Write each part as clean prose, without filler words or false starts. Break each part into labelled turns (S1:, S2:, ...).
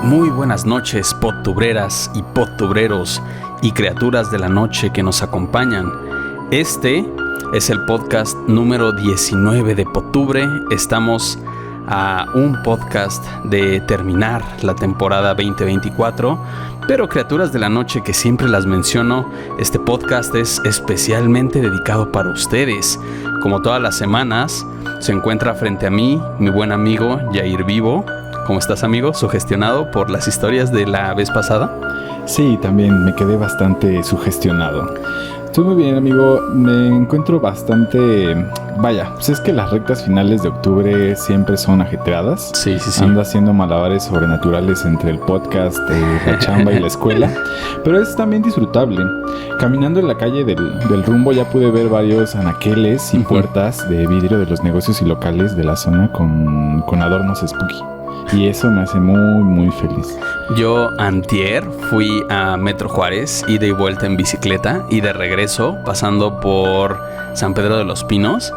S1: Muy buenas noches, podtubreras y podtubreros y criaturas de la noche que nos acompañan. Este es el podcast número 19 de Podtubre. Estamos a un podcast de terminar la temporada 2024, pero criaturas de la noche que siempre las menciono, este podcast es especialmente dedicado para ustedes. Como todas las semanas, se encuentra frente a mí mi buen amigo Yair Vivo. ¿Cómo estás, amigo? ¿Sugestionado por las historias de la vez pasada?
S2: Sí, también me quedé bastante sugestionado. Estoy muy bien, amigo. Me encuentro bastante... Vaya, pues es que las rectas finales de octubre siempre son ajetreadas.
S1: Sí.
S2: Ando haciendo malabares sobrenaturales entre el podcast, la chamba y la escuela. Pero es también disfrutable. Caminando en la calle del rumbo ya pude ver varios anaqueles y puertas de vidrio de los negocios y locales de la zona con adornos spooky. Y eso me hace muy, muy feliz.
S1: Yo antier fui a Metro Juárez, ida y vuelta en bicicleta, y de regreso, pasando por San Pedro de los Pinos,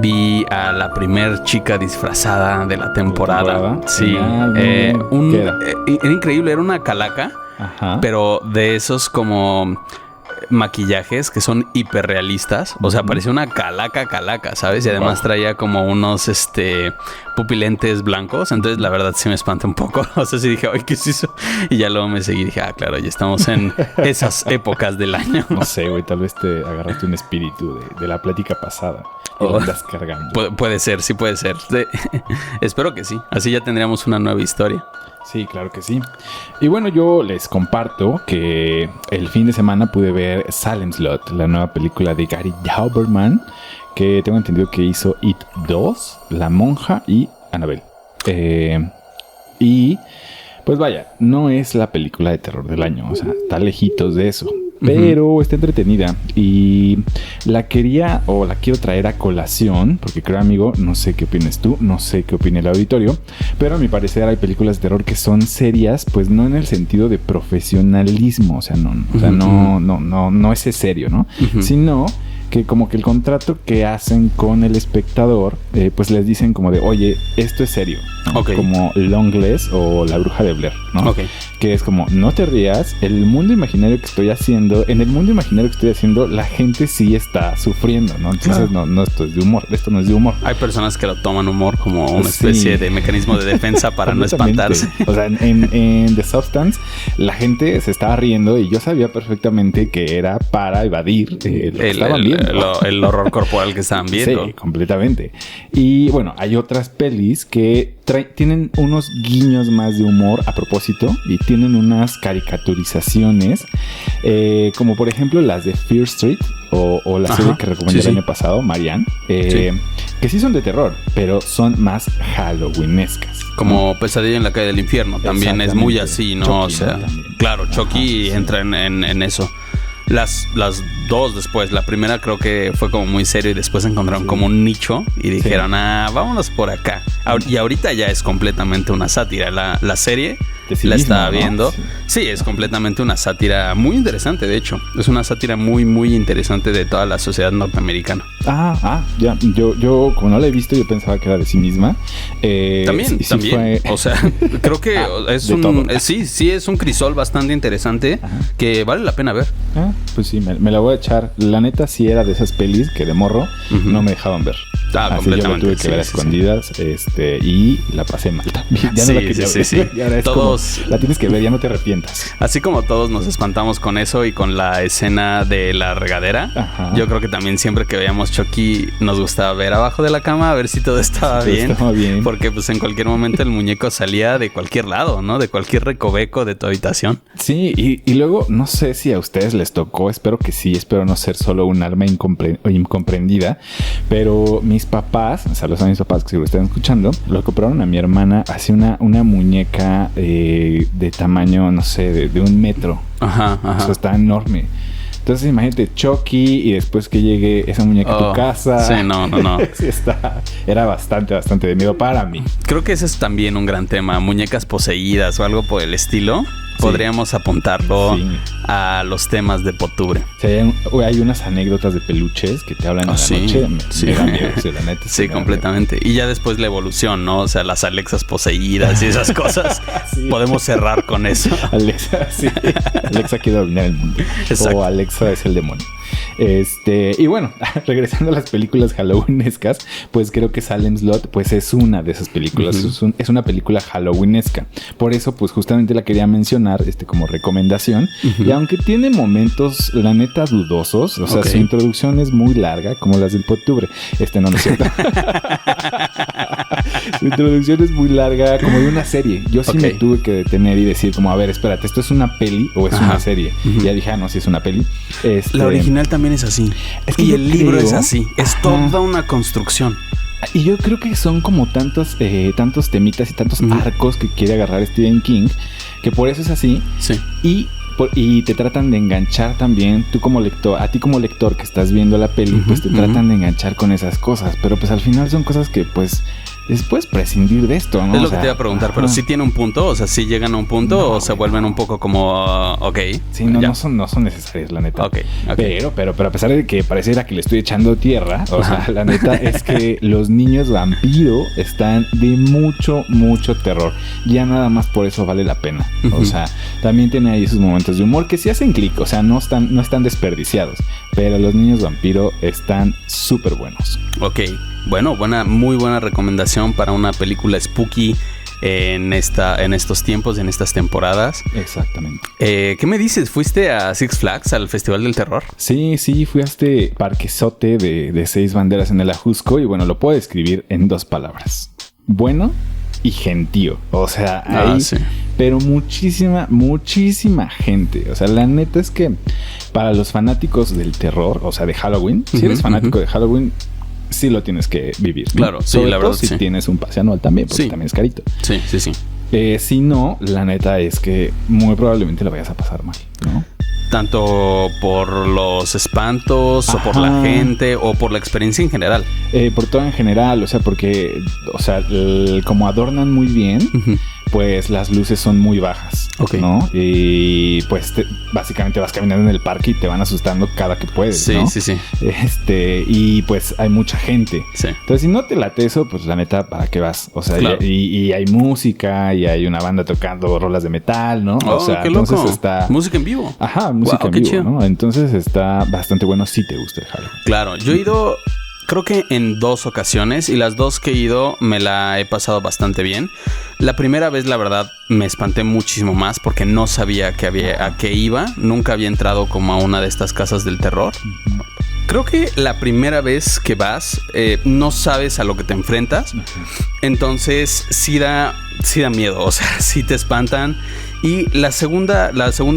S1: vi a la primer chica disfrazada de la temporada. Sí.
S2: ¿Qué era?
S1: Era increíble, era una calaca,
S2: Ajá.
S1: pero de esos como maquillajes que son hiperrealistas. O sea, parecía una calaca, ¿sabes? Y además traía como unos pupilentes blancos. Entonces, la verdad, sí me espanta un poco. O sea, sí dije, ay, ¿qué es eso? Y ya luego me seguí y dije, claro, ya estamos en esas épocas del año.
S2: No sé, güey, tal vez te agarraste un espíritu de la plática pasada y lo andas cargando.
S1: Puede ser, sí puede ser. Sí. Espero que sí. Así ya tendríamos una nueva historia.
S2: Sí, claro que sí. Y bueno, yo les comparto que el fin de semana pude ver Salem Slot, la nueva película de Gary Dauberman, que tengo entendido que hizo It 2, La Monja y Annabelle. Y pues vaya, no es la película de terror del año, o sea, está lejitos de eso. Pero está entretenida y la quiero traer a colación, porque creo, amigo, no sé qué opinas tú, no sé qué opina el auditorio, pero a mi parecer hay películas de terror que son serias, pues no en el sentido de profesionalismo, o sea, no es serio, ¿no? Sino que como que el contrato que hacen con el espectador, pues les dicen como de, oye, esto es serio, ¿no?
S1: Okay.
S2: Como Longlegs o La Bruja de Blair, ¿no?
S1: Okay.
S2: Que es como, no te rías, en el mundo imaginario que estoy haciendo, la gente sí está sufriendo, ¿no? Entonces, no, esto no es de humor.
S1: Hay personas que lo toman humor como una especie de mecanismo de defensa para no espantarse.
S2: O sea, en The Substance, la gente se estaba riendo y yo sabía perfectamente que era para evadir lo que estaban viendo.
S1: El horror corporal que estaban viendo.
S2: Sí, completamente. Y bueno, hay otras pelis que tienen unos guiños más de humor a propósito y tienen unas caricaturizaciones, como por ejemplo las de Fear Street o la serie que recomendé el año pasado, Marianne, que sí son de terror, pero son más halloweenescas.
S1: Como Pesadilla en la calle del infierno, también es muy así, ¿no?
S2: Chucky,
S1: o sea,
S2: ¿no?
S1: claro, Chucky entra en eso. Las dos después, la primera creo que fue como muy serio y después encontraron como un nicho y dijeron, vámonos por acá. Y ahorita ya es completamente una sátira. La serie la estaba viendo. ¿No? Sí, es completamente una sátira muy interesante, de hecho. Es una sátira muy, muy interesante de toda la sociedad norteamericana.
S2: Ya. Yo como no la he visto, yo pensaba que era de sí misma.
S1: También. O sea, creo que es es un crisol bastante interesante que vale la pena ver.
S2: Pues sí, me la voy a echar. La neta sí era de esas pelis que de morro no me dejaban ver. Así yo la tuve que ver a escondidas, y la pasé mal también. Ya no la quería ver.
S1: Sí.
S2: Y ahora es todos como, la tienes que ver, ya no te arrepientas.
S1: Así como todos nos espantamos con eso y con la escena de la regadera, yo creo que también siempre que veíamos Chucky nos gustaba ver abajo de la cama a ver si todo estaba bien. Porque pues en cualquier momento el muñeco salía de cualquier lado, ¿no? De cualquier recoveco de tu habitación.
S2: Sí, y luego no sé si a ustedes les tocó, espero que sí, espero no ser solo un alma incomprendida, pero mis papás, saludos a mis papás que si lo están escuchando, lo compraron a mi hermana hace una muñeca de tamaño, no sé, de 1 metro. O sea, está enorme. Entonces imagínate Chucky y después que llegue esa muñeca a tu casa.
S1: Sí, no.
S2: Sí, era bastante de miedo para mí.
S1: Creo que ese es también un gran tema. Muñecas poseídas o algo por el estilo. podríamos apuntarlo a los temas de Pottubre.
S2: Sí, hay unas anécdotas de peluches que te hablan en la noche. Me da miedo, la neta.
S1: Sí, completamente. Y ya después la evolución, ¿no? O sea, las Alexas poseídas y esas cosas. Podemos cerrar con eso.
S2: Alexa, sí. Alexa quiere dominar el mundo.
S1: Exacto.
S2: O Alexa es el demonio. Y bueno, regresando a las películas halloweenescas, pues creo que Salem Slot pues es una de esas películas. Es una película halloweenesca. Por eso pues justamente la quería mencionar como recomendación. Y aunque tiene momentos la neta dudosos, o sea, su introducción es muy larga, como las del Pottubre. No es cierto. Su introducción es muy larga, como de una serie. Yo sí me tuve que detener y decir como, a ver, espérate, ¿esto es una peli o es una serie? Y ya dije, no, sí es una peli.
S1: La original también es así. Y el libro es así. Es toda una construcción.
S2: Y yo creo que son como tantos temitas y tantos arcos que quiere agarrar Stephen King, que por eso es así.
S1: Sí.
S2: Y te tratan de enganchar también, tú como lector, a ti como lector que estás viendo la peli, pues te tratan de enganchar con esas cosas. Pero pues al final son cosas que pues puedes prescindir de esto, ¿no?
S1: Es lo que te iba a preguntar, pero sí tiene un punto, o sea, sí llegan a un punto o se vuelven un poco como,
S2: Sí, no son necesarias, la neta. Pero a pesar de que pareciera que le estoy echando tierra, o sea, la neta es que los niños vampiro están de mucho, mucho terror. Ya nada más por eso vale la pena. O sea, también tiene ahí sus momentos de humor que sí hacen clic, o sea, no están desperdiciados. Pero los niños vampiro están súper buenos.
S1: Bueno, muy buena recomendación para una película spooky en estos tiempos, en estas temporadas.
S2: Exactamente.
S1: ¿Qué me dices? ¿Fuiste a Six Flags, al Festival del Terror?
S2: Sí, fui a este parquezote de 6 banderas en el Ajusco y bueno, lo puedo describir en 2 palabras. Bueno y gentío. O sea, ahí... Sí. Pero muchísima gente. O sea, la neta es que para los fanáticos del terror, o sea, de Halloween, si eres fanático de Halloween, sí lo tienes que vivir, ¿no?
S1: Claro, sí,
S2: sobre
S1: la verdad,
S2: todo si tienes un pase anual también, porque también es carito.
S1: Sí.
S2: Si no, la neta es que muy probablemente la vayas a pasar mal, ¿no?
S1: Tanto por los espantos, o por la gente, o por la experiencia en general.
S2: Por todo en general, o sea, porque, o sea, como adornan muy bien, pues las luces son muy bajas, ¿no? Y pues básicamente vas caminando en el parque y te van asustando cada que puedes, ¿no?
S1: Sí.
S2: Y pues hay mucha gente.
S1: Sí.
S2: Entonces, si no te late eso, pues la neta, ¿para qué vas? O sea,
S1: claro.
S2: y hay música, y hay una banda tocando rolas de metal, ¿no?
S1: O sea, qué loco.
S2: Entonces está...
S1: Música en vivo.
S2: Ajá, música en vivo, chido, ¿no? Entonces está bastante bueno si te gusta el Halloween.
S1: Claro, yo he ido... Creo que en 2 ocasiones, y las 2 que he ido me la he pasado bastante bien. La primera vez, la verdad, me espanté muchísimo más porque no sabía a qué iba. Nunca había entrado como a una de estas casas del terror. Creo que la primera vez que vas, no sabes a lo que te enfrentas. Entonces, sí da miedo. O sea, sí te espantan. Y la segunda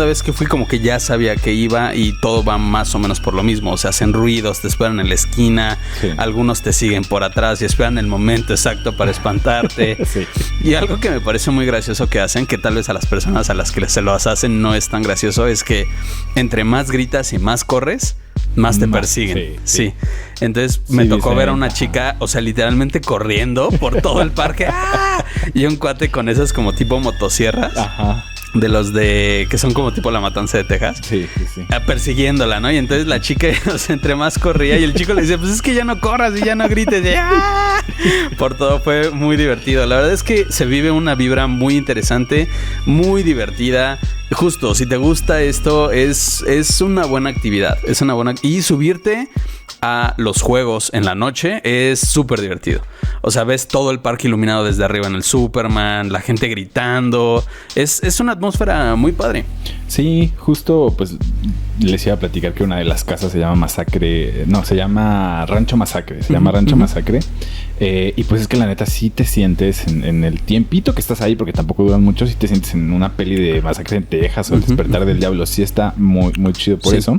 S1: vez que fui como que ya sabía que iba y todo va más o menos por lo mismo. O sea, hacen ruidos, te esperan en la esquina, algunos te siguen por atrás y esperan el momento exacto para espantarte. Y algo que me parece muy gracioso que hacen, que tal vez a las personas a las que se lo hacen no es tan gracioso, es que entre más gritas y más corres, más te persiguen. Sí. Entonces me tocó ver a una chica, o sea, literalmente corriendo por todo el parque. ¡Ah! Y un cuate con esas como tipo motosierras.
S2: Ajá.
S1: De los que son como tipo La Matanza de Texas.
S2: Sí.
S1: Persiguiéndola, ¿no? Y entonces la chica, o sea, entre más corría y el chico le decía, pues es que ya no corras y ya no grites. Y, ¡ah! Por todo fue muy divertido. La verdad es que se vive una vibra muy interesante, muy divertida. Justo, si te gusta esto, es una buena actividad. Y subirte a los juegos en la noche es súper divertido. O sea, ves todo el parque iluminado desde arriba en el Superman, la gente gritando. Es una atmósfera muy padre.
S2: Sí, justo pues les iba a platicar que una de las casas se llama se llama Rancho Masacre. Masacre. Y pues es que la neta sí te sientes en el tiempito que estás ahí, porque tampoco duran mucho, si te sientes en una peli de Masacre en Texas o El Despertar del Diablo. Sí está muy, muy chido por eso.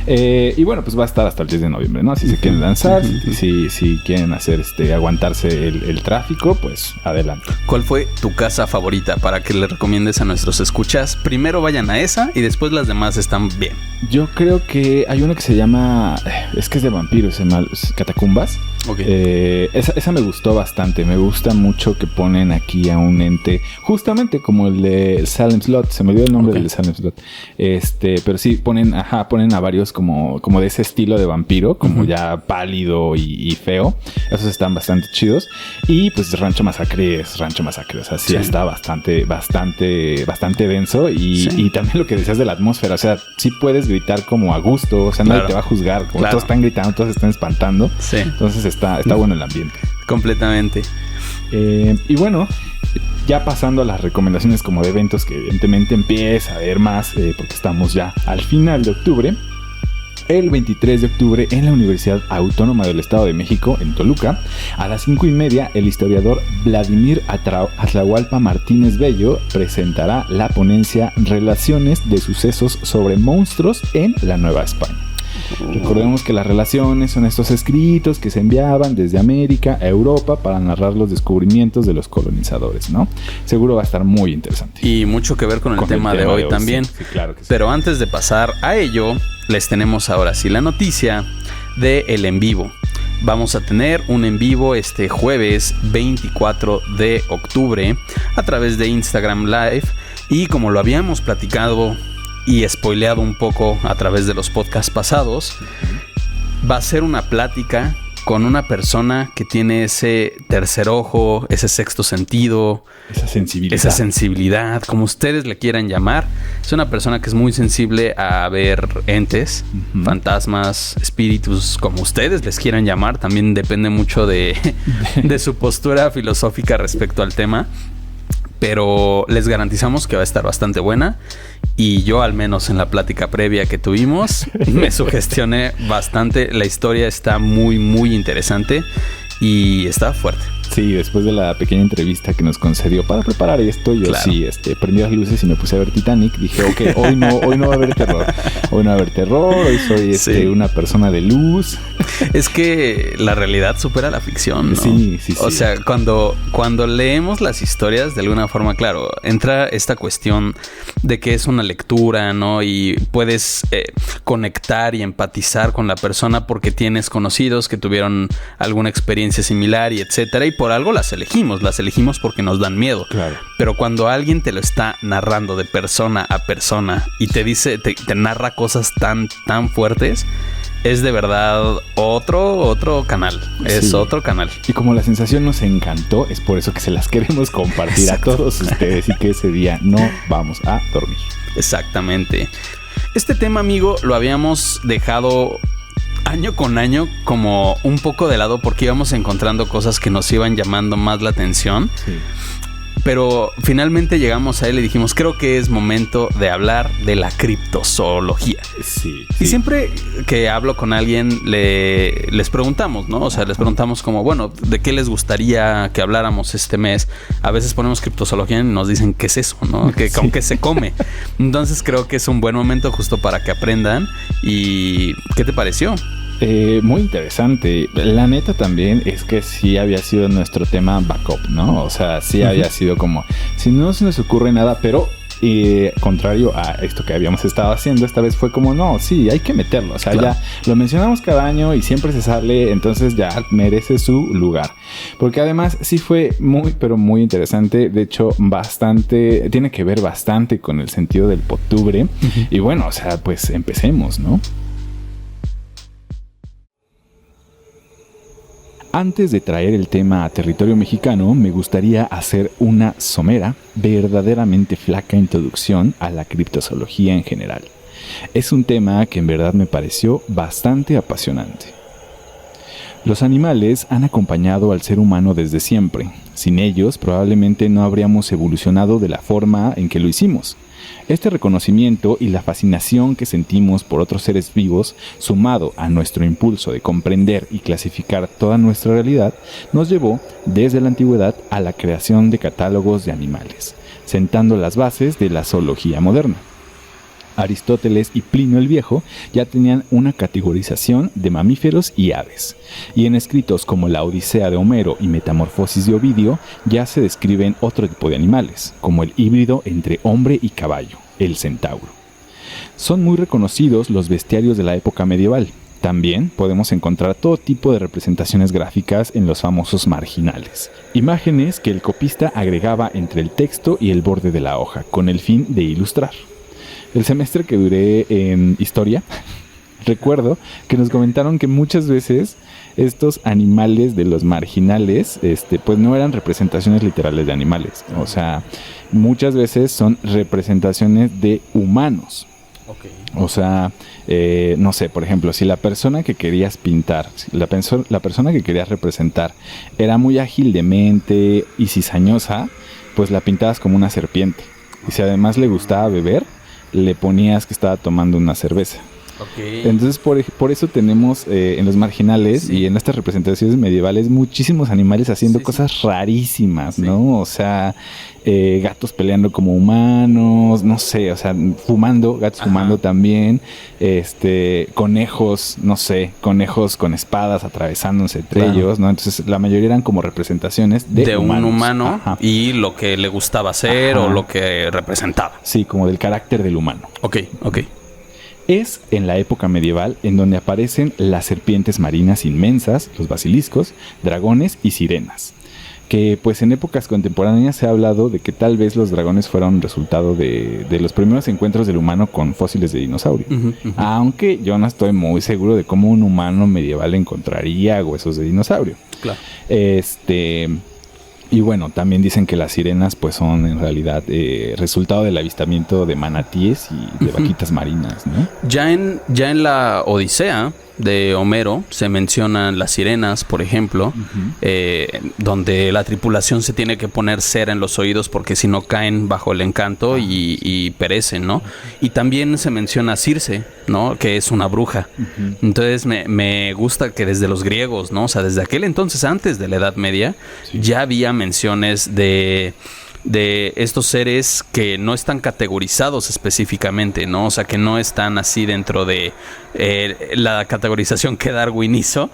S2: Y bueno, pues va a estar hasta el 10 de noviembre, ¿no? Si se quieren lanzar, si quieren hacer aguantarse el tráfico, pues adelante.
S1: ¿Cuál fue tu casa favorita para que le recomiendes a nuestros escuchas? Primero vayan a esa y después las demás están bien.
S2: Yo creo que hay una que se llama... Es que es de vampiros, se llama Catacumbas.
S1: Okay.
S2: Esa me gustó bastante. Me gusta mucho que ponen aquí a un ente, justamente como el de Salem Slot. Se me olvidó el nombre del de Salem Slot. Pero sí, ponen a varios como de ese estilo de vampiro, como ya pálido y feo. Esos están bastante chidos. Y pues Rancho Masacre. O sea, sí está bastante denso. Y también lo que decías de la atmósfera. O sea, sí puedes gritar como a gusto. O sea, nadie te va a juzgar. Como todos están gritando, todos están espantando. Sí. Entonces está bueno el ambiente.
S1: Completamente.
S2: Y bueno, ya pasando a las recomendaciones como de eventos que evidentemente empieza a haber más, porque estamos ya al final de octubre. El 23 de octubre en la Universidad Autónoma del Estado de México, en Toluca, a las 5:30, el historiador Vladimir Atlahualpa Martínez Bello presentará la ponencia Relaciones de sucesos sobre monstruos en la Nueva España. Recordemos que las relaciones son estos escritos que se enviaban desde América a Europa para narrar los descubrimientos de los colonizadores, ¿no? Seguro va a estar muy interesante.
S1: Y mucho que ver con el tema de hoy también.
S2: Sí, claro que sí.
S1: Pero antes de pasar a ello, les tenemos ahora sí la noticia de el en vivo. Vamos a tener un en vivo este jueves 24 de octubre a través de Instagram Live. Y como lo habíamos platicado y spoileado un poco a través de los podcasts pasados, va a ser una plática con una persona que tiene ese tercer ojo, ese sexto sentido, esa sensibilidad, como ustedes le quieran llamar. Es una persona que es muy sensible a ver entes, fantasmas, espíritus, como ustedes les quieran llamar. También depende mucho de su postura filosófica respecto al tema. Pero les garantizamos que va a estar bastante buena. Y yo, al menos en la plática previa que tuvimos, me sugestioné bastante. La historia está muy, muy interesante y está fuerte.
S2: Sí, después de la pequeña entrevista que nos concedió para preparar esto, yo sí prendí las luces y me puse a ver Titanic. Dije, ok, hoy no va a haber terror. Hoy no va a haber terror, hoy soy una persona de luz.
S1: Es que la realidad supera la ficción, ¿no?
S2: Sí.
S1: O sea, cuando leemos las historias, de alguna forma, claro, entra esta cuestión de que es una lectura, ¿no? Y puedes conectar y empatizar con la persona porque tienes conocidos que tuvieron alguna experiencia similar y etcétera. Y por algo las elegimos porque nos dan miedo. Claro. Pero cuando alguien te lo está narrando de persona a persona y te dice, te narra cosas tan fuertes, es de verdad otro canal. Es otro canal.
S2: Y como la sensación nos encantó, es por eso que se las queremos compartir a todos ustedes y que ese día no vamos a dormir.
S1: Exactamente. Este tema, amigo, lo habíamos dejado año con año como un poco de lado porque íbamos encontrando cosas que nos iban llamando más la atención. Sí. Pero finalmente llegamos a él y dijimos, creo que es momento de hablar de la criptozoología. Sí. Y siempre que hablo con alguien les preguntamos, ¿no? O sea, les preguntamos como, bueno, ¿de qué les gustaría que habláramos este mes? A veces ponemos criptozoología y nos dicen, ¿qué es eso? ¿No? ¿Con qué se come? Entonces creo que es un buen momento justo para que aprendan. ¿Y qué te pareció?
S2: Muy interesante. La neta también es que sí había sido nuestro tema backup, ¿no? O sea, sí había sido como, si no se nos ocurre nada, pero contrario a esto que habíamos estado haciendo, esta vez fue como, no, sí, hay que meterlo. O sea, ya lo mencionamos cada año y siempre se sale, entonces ya merece su lugar. Porque además sí fue muy, pero muy interesante. De hecho, tiene que ver bastante con el sentido del Pottubre. Y bueno, o sea, pues empecemos, ¿no? Antes de traer el tema a territorio mexicano, me gustaría hacer una somera, verdaderamente flaca introducción a la criptozoología en general. Es un tema que en verdad me pareció bastante apasionante. Los animales han acompañado al ser humano desde siempre. Sin ellos, probablemente no habríamos evolucionado de la forma en que lo hicimos. Este reconocimiento y la fascinación que sentimos por otros seres vivos, sumado a nuestro impulso de comprender y clasificar toda nuestra realidad, nos llevó desde la antigüedad a la creación de catálogos de animales, sentando las bases de la zoología moderna. Aristóteles y Plinio el Viejo ya tenían una categorización de mamíferos y aves, y en escritos como la Odisea de Homero y Metamorfosis de Ovidio ya se describen otro tipo de animales, como el híbrido entre hombre y caballo, el centauro. Son muy reconocidos los bestiarios de la época medieval. También podemos encontrar todo tipo de representaciones gráficas en los famosos marginales. Imágenes que el copista agregaba entre el texto y el borde de la hoja, con el fin de ilustrar. El semestre que duré en historia, recuerdo que nos comentaron que muchas veces estos animales de los marginales, pues no eran representaciones literales de animales. O sea, muchas veces son representaciones de humanos.
S1: Okay.
S2: O sea, no sé, por ejemplo, si la persona que querías pintar, la persona que querías representar era muy ágil de mente y cizañosa, pues la pintabas como una serpiente. Y si además le gustaba beber, le ponías que estaba tomando una cerveza.
S1: Okay.
S2: Entonces, por eso tenemos en los marginales y en estas representaciones medievales muchísimos animales haciendo cosas rarísimas, ¿no? O sea, gatos peleando como humanos, no sé, o sea, fumando, gatos fumando también, conejos, no sé, conejos con espadas atravesándose entre ellos, ¿no? Entonces, la mayoría eran como representaciones de humanos.
S1: Un humano y lo que le gustaba hacer o lo que representaba.
S2: Sí, como del carácter del humano.
S1: Ok.
S2: Es en la época medieval en donde aparecen las serpientes marinas inmensas, los basiliscos, dragones y sirenas. Que pues en épocas contemporáneas se ha hablado de que tal vez los dragones fueron resultado de los primeros encuentros del humano con fósiles de dinosaurio. Aunque yo no estoy muy seguro de cómo un humano medieval encontraría huesos de dinosaurio.
S1: Claro.
S2: Y bueno, también dicen que las sirenas pues son en realidad resultado del avistamiento de manatíes y de vaquitas marinas, ¿no?
S1: Ya en la Odisea de Homero se mencionan las sirenas, por ejemplo, donde la tripulación se tiene que poner cera en los oídos porque si no caen bajo el encanto y perecen, ¿no? Y también se menciona Circe, ¿no? Que es una bruja. Entonces me gusta que desde los griegos, ¿no? O sea, desde aquel entonces, antes de la Edad Media, ya había menciones de estos seres que no están categorizados específicamente, ¿no? O sea, que no están así dentro de la categorización que Darwin hizo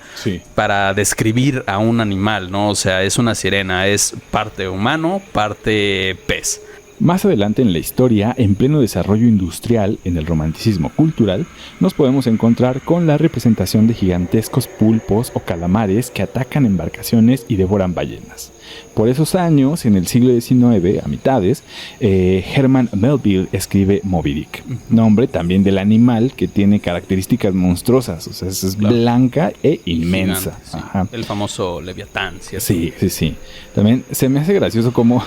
S1: para describir a un animal, ¿no? O sea, es una sirena, es parte humano, parte pez.
S2: Más adelante en la historia, en pleno desarrollo industrial, en el romanticismo cultural, nos podemos encontrar con la representación de gigantescos pulpos o calamares que atacan embarcaciones y devoran ballenas. Por esos años, en el siglo XIX, a mitades, Herman Melville escribe Moby Dick, nombre también del animal que tiene características monstruosas, o sea, es blanca e inmensa.
S1: Gigante, el famoso Leviatán, ¿cierto?
S2: Sí. También se me hace gracioso cómo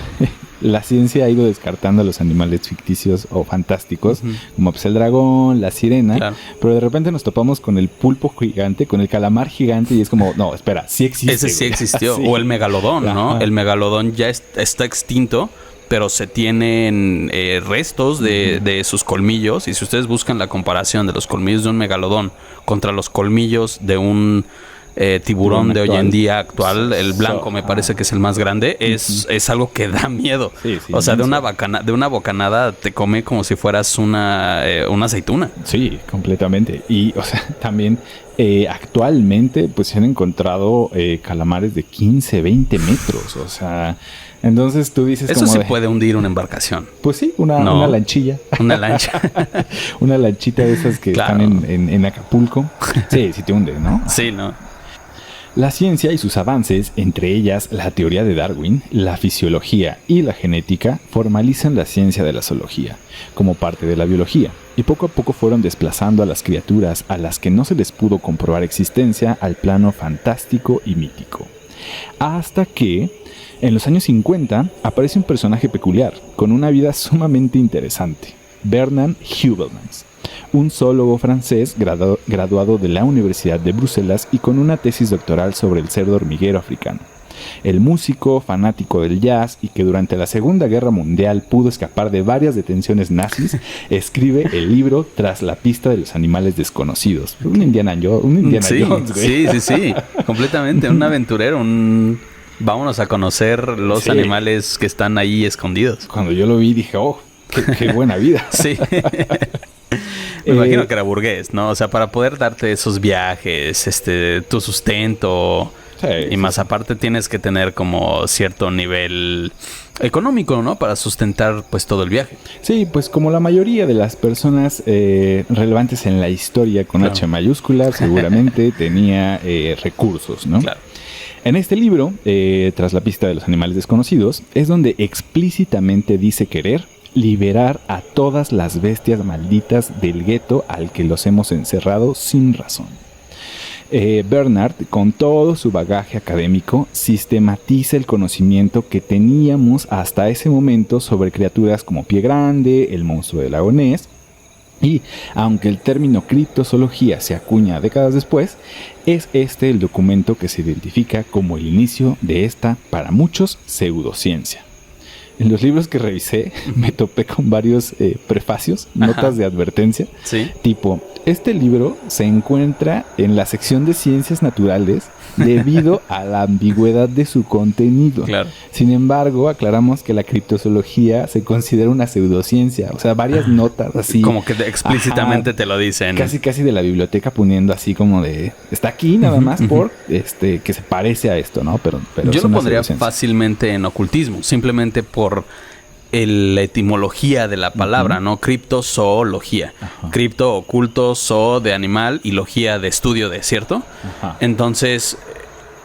S2: la ciencia ha ido descartando a los animales ficticios o fantásticos, como pues el dragón, la sirena, pero de repente nos topamos con el pulpo gigante, con el calamar gigante y es como, no, espera, sí existe.
S1: Ese sí existió, o el megalodón, ¿no? El megalodón ya está extinto, pero se tienen restos de sus colmillos, y si ustedes buscan la comparación de los colmillos de un megalodón contra los colmillos de un tiburón de hoy en día actual, el blanco me parece que es el más grande, es algo que da miedo. O sea, de una bocanada te come como si fueras una aceituna. Sí, completamente. Y, o sea, también actualmente pues se han encontrado calamares de 15, 20 metros. O sea, entonces tú dices eso como sí puede hundir una embarcación.
S2: Pues sí, una lanchilla.
S1: Una lancha.
S2: Una lanchita de esas que están en Acapulco. Sí te hunde, ¿no?
S1: Sí, ¿no?
S2: La ciencia y sus avances, entre ellas la teoría de Darwin, la fisiología y la genética, formalizan la ciencia de la zoología como parte de la biología, y poco a poco fueron desplazando a las criaturas a las que no se les pudo comprobar existencia al plano fantástico y mítico. Hasta que, en los años 50, aparece un personaje peculiar, con una vida sumamente interesante, Bernard Heuvelmans, un zoólogo francés graduado de la Universidad de Bruselas y con una tesis doctoral sobre el cerdo hormiguero africano. El músico, fanático del jazz y que durante la Segunda Guerra Mundial pudo escapar de varias detenciones nazis, escribe el libro Tras la pista de los animales desconocidos. Un Indiana Jones, güey.
S1: Sí, completamente. Un aventurero, vámonos a conocer los animales que están ahí escondidos.
S2: Cuando yo lo vi dije, oh, qué buena vida.
S1: Sí. Me imagino que era burgués, ¿no? O sea, para poder darte esos viajes, tu sustento, y más aparte tienes que tener como cierto nivel económico, ¿no? Para sustentar pues todo el viaje.
S2: Sí, pues como la mayoría de las personas relevantes en la historia con H mayúscula, seguramente tenía recursos, ¿no?
S1: Claro.
S2: En este libro, Tras la pista de los animales desconocidos, es donde explícitamente dice querer liberar a todas las bestias malditas del gueto al que los hemos encerrado sin razón. Bernard, con todo su bagaje académico, sistematiza el conocimiento que teníamos hasta ese momento sobre criaturas como Pie Grande, el monstruo del lago Ness, y aunque el término criptozoología se acuña décadas después, es este el documento que se identifica como el inicio de esta, para muchos, pseudociencia. En los libros que revisé me topé con varios prefacios, notas de advertencia,
S1: ¿Sí?
S2: tipo, este libro se encuentra en la sección de ciencias naturales debido a la ambigüedad de su contenido.
S1: Claro.
S2: Sin embargo, aclaramos que la criptozoología se considera una pseudociencia, o sea, varias notas así.
S1: Como que explícitamente te lo dicen.
S2: Casi de la biblioteca poniendo así como de, está aquí nada más por que se parece a esto, ¿no? Pero
S1: yo lo pondría fácilmente en ocultismo, simplemente por la etimología de la palabra, ¿no? Criptozoología. Cripto, oculto, zoo de animal y logía de estudio de, ¿cierto? Entonces,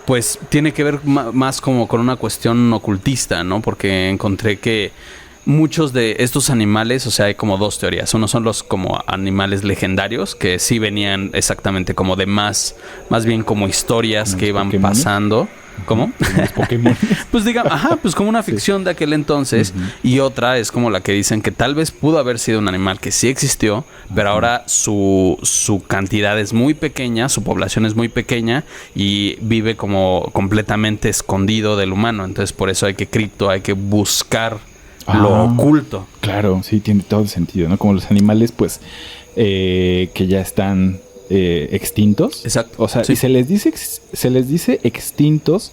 S1: pues tiene que ver más como con una cuestión ocultista, ¿no? Porque encontré que muchos de estos animales, o sea, hay como dos teorías. Uno son los como animales legendarios, que sí venían exactamente como de más bien como historias que iban pasando. ¿Cómo?
S2: Los Pokémon.
S1: Pues digamos, pues como una ficción de aquel entonces. Y otra es como la que dicen que tal vez pudo haber sido un animal que sí existió, pero ahora su cantidad es muy pequeña, su población es muy pequeña y vive como completamente escondido del humano. Entonces por eso hay que buscar lo oculto.
S2: Claro, sí, tiene todo el sentido, ¿no? Como los animales, pues, que ya están extintos.
S1: Exacto.
S2: O sea,
S1: sí.
S2: Y se les dice extintos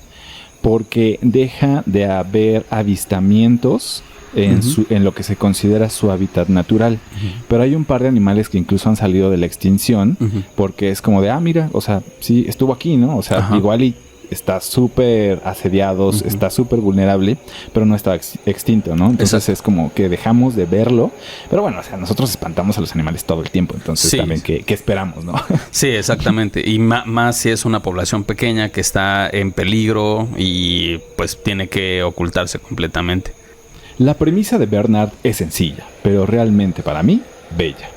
S2: porque deja de haber avistamientos en lo que se considera su hábitat natural. Pero hay un par de animales que incluso han salido de la extinción porque es como de, mira, o sea, sí, estuvo aquí, ¿no? O sea, igual y está súper asediado, está súper vulnerable, pero no está extinto, ¿no? Entonces es como que dejamos de verlo. Pero bueno, o sea, nosotros espantamos a los animales todo el tiempo. Entonces también, ¿qué esperamos, no?
S1: Sí, exactamente. Y más si es una población pequeña que está en peligro y pues tiene que ocultarse completamente.
S2: La premisa de Bernard es sencilla, pero realmente para mí, bella.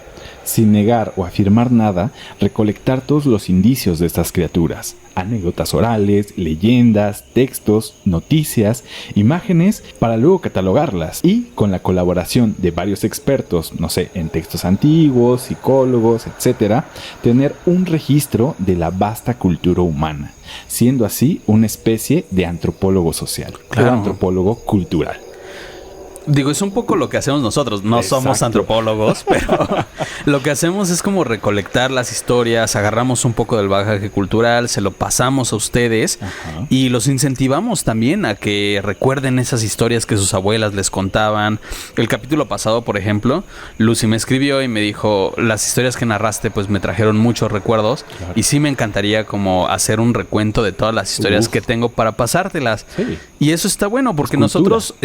S2: Sin negar o afirmar nada, recolectar todos los indicios de estas criaturas, anécdotas orales, leyendas, textos, noticias, imágenes, para luego catalogarlas y, con la colaboración de varios expertos, no sé, en textos antiguos, psicólogos, etc., tener un registro de la vasta cultura humana, siendo así una especie de antropólogo social, o antropólogo cultural.
S1: Digo, es un poco lo que hacemos nosotros. No somos antropólogos, pero lo que hacemos es como recolectar las historias, agarramos un poco del bagaje cultural, se lo pasamos a ustedes y los incentivamos también a que recuerden esas historias que sus abuelas les contaban. El capítulo pasado, por ejemplo, Lucy me escribió y me dijo, las historias que narraste pues me trajeron muchos recuerdos y sí me encantaría como hacer un recuento de todas las historias que tengo para pasártelas. Sí. Y eso está bueno porque nosotros,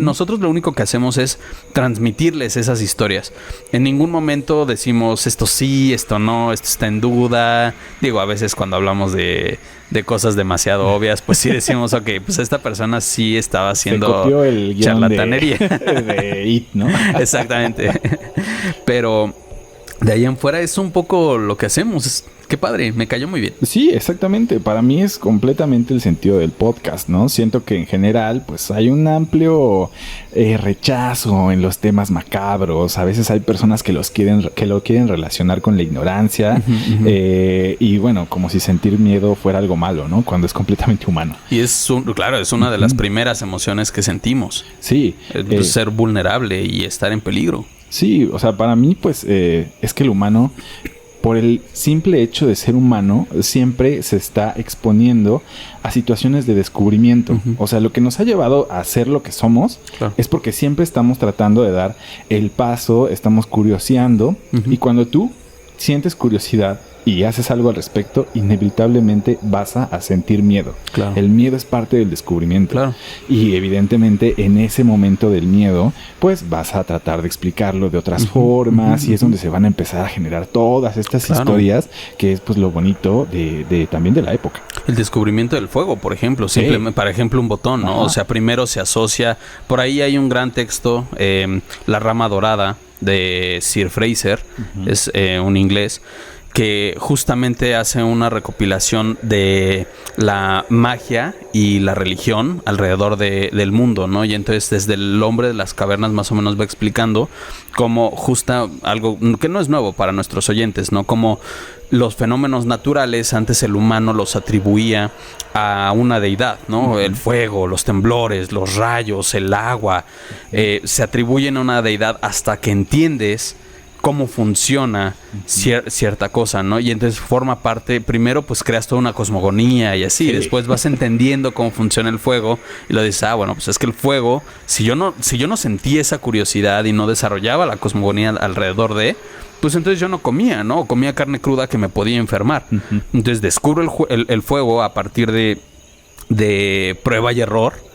S1: nosotros lo único que hacemos es transmitirles esas historias. En ningún momento decimos esto sí, esto no, esto está en duda. Digo, a veces cuando hablamos de cosas demasiado obvias, pues sí decimos, ok, pues esta persona sí estaba haciendo charlatanería.
S2: De It, ¿no?
S1: Exactamente. Pero de ahí en fuera es un poco lo que hacemos. Qué padre, me cayó muy bien.
S2: Sí, exactamente. Para mí es completamente el sentido del podcast, ¿no? Siento que en general, pues hay un amplio rechazo en los temas macabros. A veces hay personas que lo quieren relacionar con la ignorancia. Y bueno, como si sentir miedo fuera algo malo, ¿no? Cuando es completamente humano.
S1: Y es una de las primeras emociones que sentimos.
S2: Sí.
S1: Ser vulnerable y estar en peligro.
S2: Sí, o sea, para mí, pues, es que el humano, por el simple hecho de ser humano, siempre se está exponiendo a situaciones de descubrimiento. O sea, lo que nos ha llevado a ser lo que somos es porque siempre estamos tratando de dar el paso, estamos curioseando. Y cuando tú sientes curiosidad y haces algo al respecto, inevitablemente vas a sentir miedo.
S1: Claro.
S2: El miedo es parte del descubrimiento.
S1: Claro.
S2: Y evidentemente en ese momento del miedo, pues vas a tratar de explicarlo de otras formas y es donde se van a empezar a generar todas estas historias, que es pues lo bonito de también de la época.
S1: El descubrimiento del fuego, por ejemplo, simplemente, por ejemplo, un botón, ¿no? O sea, primero se asocia, por ahí hay un gran texto, La rama dorada, de Sir Fraser, es un inglés, que justamente hace una recopilación de la magia y la religión alrededor del mundo, ¿no? Y entonces desde el hombre de las cavernas más o menos va explicando cómo algo que no es nuevo para nuestros oyentes, ¿no? Como los fenómenos naturales antes el humano los atribuía a una deidad, ¿no? El fuego, los temblores, los rayos, el agua, se atribuyen a una deidad hasta que entiendes cómo funciona cierta cosa, ¿no? Y entonces forma parte, primero pues creas toda una cosmogonía y así, después vas entendiendo cómo funciona el fuego y lo dices, bueno, pues es que el fuego, si yo no sentía esa curiosidad y no desarrollaba la cosmogonía alrededor de, pues entonces yo no comía, ¿no? Comía carne cruda que me podía enfermar. Entonces descubro el fuego a partir de prueba y error.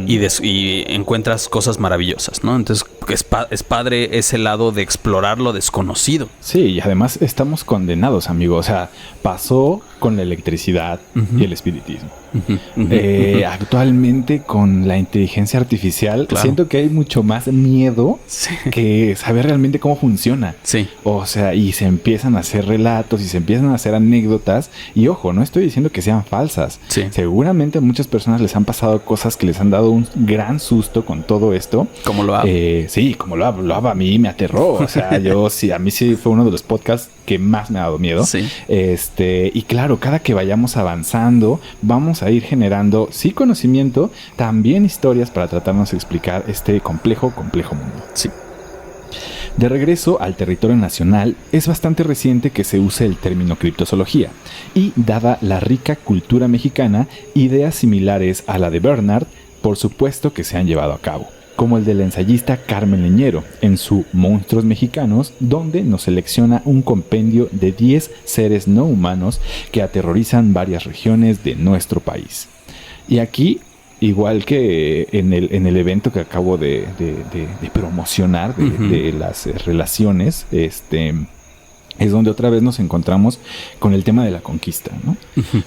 S1: Y encuentras cosas maravillosas, ¿no? Entonces es padre ese lado de explorar lo desconocido.
S2: Sí, y además estamos condenados, amigo. O sea, pasó con la electricidad y el espiritismo. Actualmente con la inteligencia artificial, siento que hay mucho más miedo que saber realmente cómo funciona.
S1: Sí.
S2: O sea, y se empiezan a hacer relatos y se empiezan a hacer anécdotas. Y ojo, no estoy diciendo que sean falsas. Sí. Seguramente a muchas personas les han pasado cosas que les han dado un gran susto con todo esto.
S1: Como lo hago.
S2: Sí, como lo hago. A mí me aterró. O sea, a mí sí fue uno de los podcasts que más me ha dado miedo.
S1: Sí.
S2: Y claro, cada que vayamos avanzando, vamos a ir generando, sí, conocimiento, también historias para tratarnos de explicar este complejo mundo.
S1: Sí.
S2: De regreso al territorio nacional, es bastante reciente que se use el término criptozoología, y dada la rica cultura mexicana, ideas similares a la de Bernard, por supuesto que se han llevado a cabo, como el del ensayista Carmen Leñero, en su Monstruos Mexicanos, donde nos selecciona un compendio de 10 seres no humanos que aterrorizan varias regiones de nuestro país. Y aquí, igual que en el evento que acabo de promocionar de las relaciones, es donde otra vez nos encontramos con el tema de la conquista, ¿no?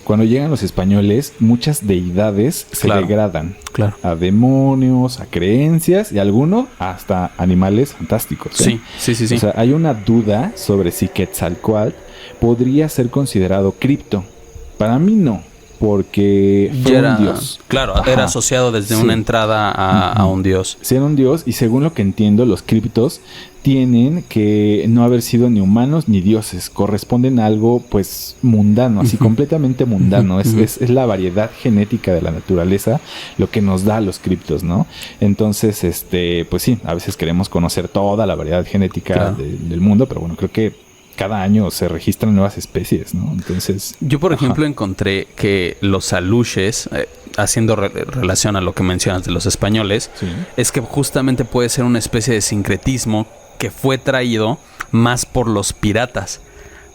S2: Cuando llegan los españoles, muchas deidades se degradan a demonios, a creencias y algunos hasta animales fantásticos, ¿eh?
S1: Sí.
S2: O sea, hay una duda sobre si Quetzalcóatl podría ser considerado cripto. Para mí no, porque fue un dios.
S1: Claro, era asociado desde una entrada a un dios.
S2: Sí, era un dios, y según lo que entiendo, los criptos tienen que no haber sido ni humanos ni dioses. Corresponden a algo, pues, mundano, así completamente mundano. Es la variedad genética de la naturaleza lo que nos da a los criptos, ¿no? Entonces, pues sí, a veces queremos conocer toda la variedad genética del mundo, pero bueno, creo que cada año se registran nuevas especies, ¿no? Entonces,
S1: yo, por ejemplo, encontré que los aluches, haciendo relación a lo que mencionas de los españoles, es que justamente puede ser una especie de sincretismo que fue traído más por los piratas.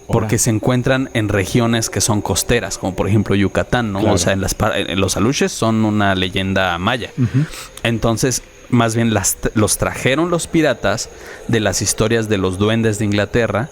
S1: Porque se encuentran en regiones que son costeras, como por ejemplo Yucatán, ¿no? Claro. O sea, los aluches son una leyenda maya. Entonces, más bien los trajeron los piratas de las historias de los duendes de Inglaterra,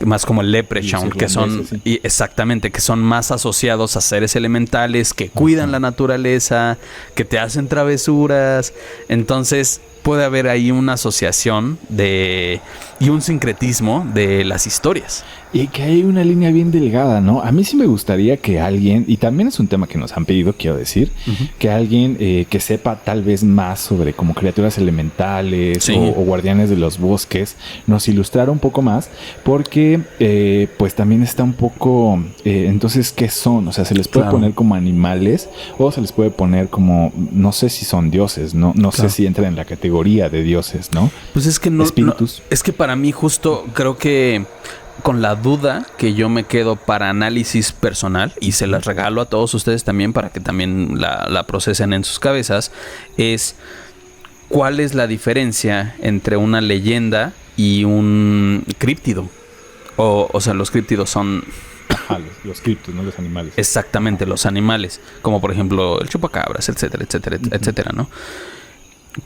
S1: más como el Leprechaun, que son exactamente, que son más asociados a seres elementales que cuidan la naturaleza, que te hacen travesuras. Entonces puede haber ahí una asociación y un sincretismo de las historias.
S2: Y que hay una línea bien delgada, ¿no? A mí sí me gustaría que alguien, y también es un tema que nos han pedido, quiero decir, que alguien que sepa tal vez más sobre como criaturas elementales o guardianes de los bosques, nos ilustrara un poco más, porque pues también está un poco, entonces, ¿qué son? O sea, se les puede poner como animales o se les puede poner como, no sé si son dioses, no sé si entran en la categoría de dioses, ¿no?
S1: Pues es que
S2: espíritus.
S1: Es que para mí justo creo que con la duda que yo me quedo para análisis personal, y se las regalo a todos ustedes también para que también la procesen en sus cabezas, es ¿cuál es la diferencia entre una leyenda y un críptido? O sea, los críptidos son
S2: Ajá, los criptos, no los animales.
S1: Exactamente, los animales, como por ejemplo el chupacabras, etcétera, etcétera, etcétera, ¿no?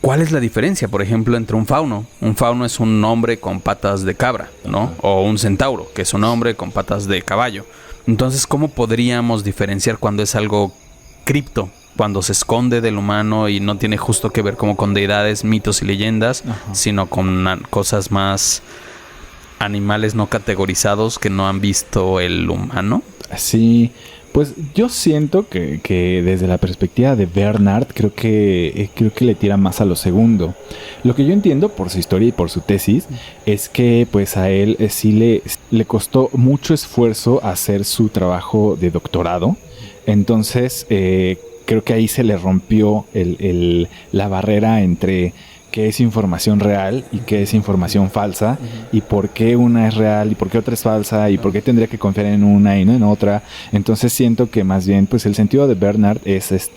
S1: ¿Cuál es la diferencia, por ejemplo, entre un fauno? Un fauno es un hombre con patas de cabra, ¿no? O un centauro, que es un hombre con patas de caballo. Entonces, ¿cómo podríamos diferenciar cuando es algo cripto? Cuando se esconde del humano y no tiene justo que ver como con deidades, mitos y leyendas, sino con cosas más animales no categorizados que no han visto el humano.
S2: Sí, pues yo siento que desde la perspectiva de Bernard creo que le tira más a lo segundo. Lo que yo entiendo por su historia y por su tesis es que pues a él sí le costó mucho esfuerzo hacer su trabajo de doctorado. Entonces creo que ahí se le rompió la barrera entre qué es información real y qué es información falsa, y por qué una es real y por qué otra es falsa y por qué tendría que confiar en una y no en otra. Entonces siento que más bien pues el sentido de Bernard es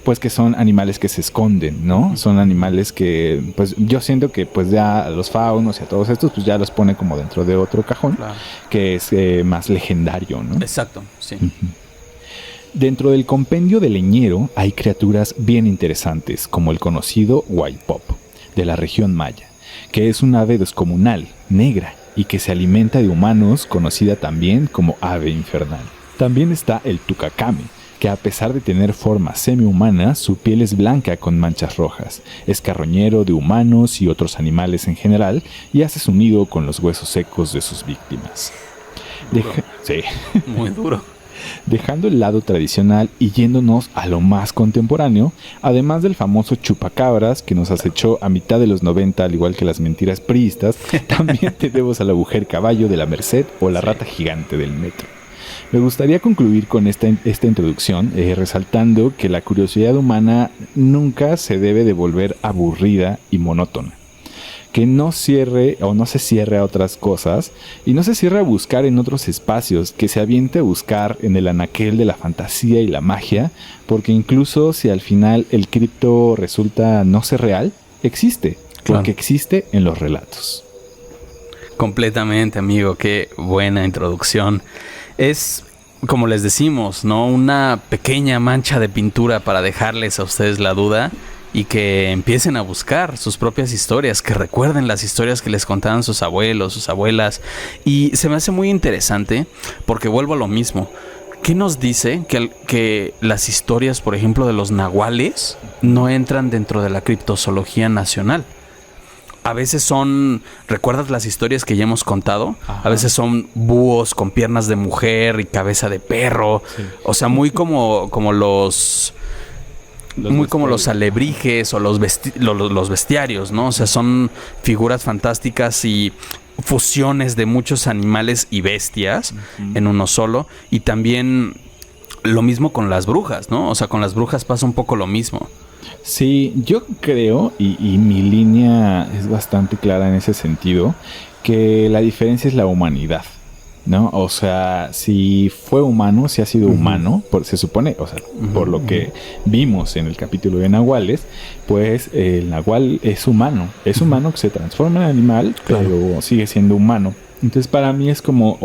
S2: pues que son animales que se esconden, ¿no? Son animales que pues yo siento que pues ya a los faunos y a todos estos pues ya los pone como dentro de otro cajón, claro, que es más legendario, ¿no?
S1: Exacto, sí.
S2: Dentro del compendio de Leñero hay criaturas bien interesantes, como el conocido Huaypop, de la región maya, que es un ave descomunal, negra, y que se alimenta de humanos, conocida también como ave infernal. También está el Tucacame, que a pesar de tener forma semi-humana, su piel es blanca con manchas rojas, es carroñero de humanos y otros animales en general, y hace su nido con los huesos secos de sus víctimas. Sí.
S1: Muy duro.
S2: Dejando el lado tradicional y yéndonos a lo más contemporáneo, además del famoso chupacabras que nos acechó a mitad de los 90, al igual que las mentiras priistas, también tenemos a la mujer caballo de la Merced o la rata gigante del metro. Me gustaría concluir con esta introducción resaltando que la curiosidad humana nunca se debe de volver aburrida y monótona. Que no cierre o no se cierre a otras cosas y no se cierre a buscar en otros espacios, que se aviente a buscar en el anaquel de la fantasía y la magia, porque incluso si al final el cripto resulta no ser real, existe, porque existe en los relatos.
S1: Completamente, amigo, qué buena introducción. Es, como les decimos, ¿no? Una pequeña mancha de pintura para dejarles a ustedes la duda y que empiecen a buscar sus propias historias, que recuerden las historias que les contaban sus abuelos, sus abuelas. Y se me hace muy interesante porque vuelvo a lo mismo. ¿Qué nos dice que las historias, por ejemplo, de los nahuales no entran dentro de la criptozoología nacional? A veces son, ¿recuerdas las historias que ya hemos contado? Ajá. A veces son búhos con piernas de mujer y cabeza de perro. Sí. O sea, muy como los muy como los alebrijes o los bestiarios, ¿no? O sea, son figuras fantásticas y fusiones de muchos animales y bestias en uno solo. Y también lo mismo con las brujas, ¿no? O sea, con las brujas pasa un poco lo mismo.
S2: Sí, yo creo, y mi línea es bastante clara en ese sentido, que la diferencia es la humanidad, ¿no? O sea, si fue humano, si ha sido humano, se supone, o sea, por lo que vimos en el capítulo de Nahuales, pues el Nahual es humano que se transforma en animal, claro, pero sigue siendo humano. Entonces para mí es como,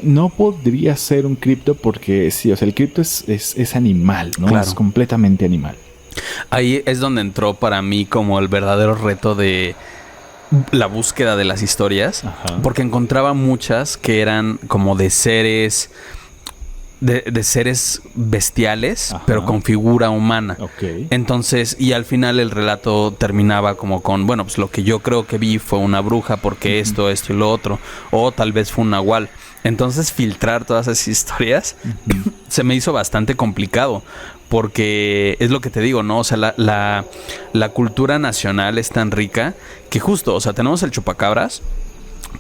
S2: no podría ser un cripto porque sí, o sea, el cripto es animal, ¿no? Claro. Es completamente animal.
S1: Ahí es donde entró para mí como el verdadero reto de la búsqueda de las historias. Ajá. Porque encontraba muchas que eran como de seres de seres bestiales. Ajá. Pero con figura humana.
S2: Okay.
S1: Entonces, y al final el relato terminaba como con, bueno, pues lo que yo creo que vi fue una bruja porque esto y lo otro, o tal vez fue un nahual. Entonces filtrar todas esas historias se me hizo bastante complicado. Porque es lo que te digo, ¿no? O sea, la cultura nacional es tan rica que justo, o sea, tenemos el chupacabras,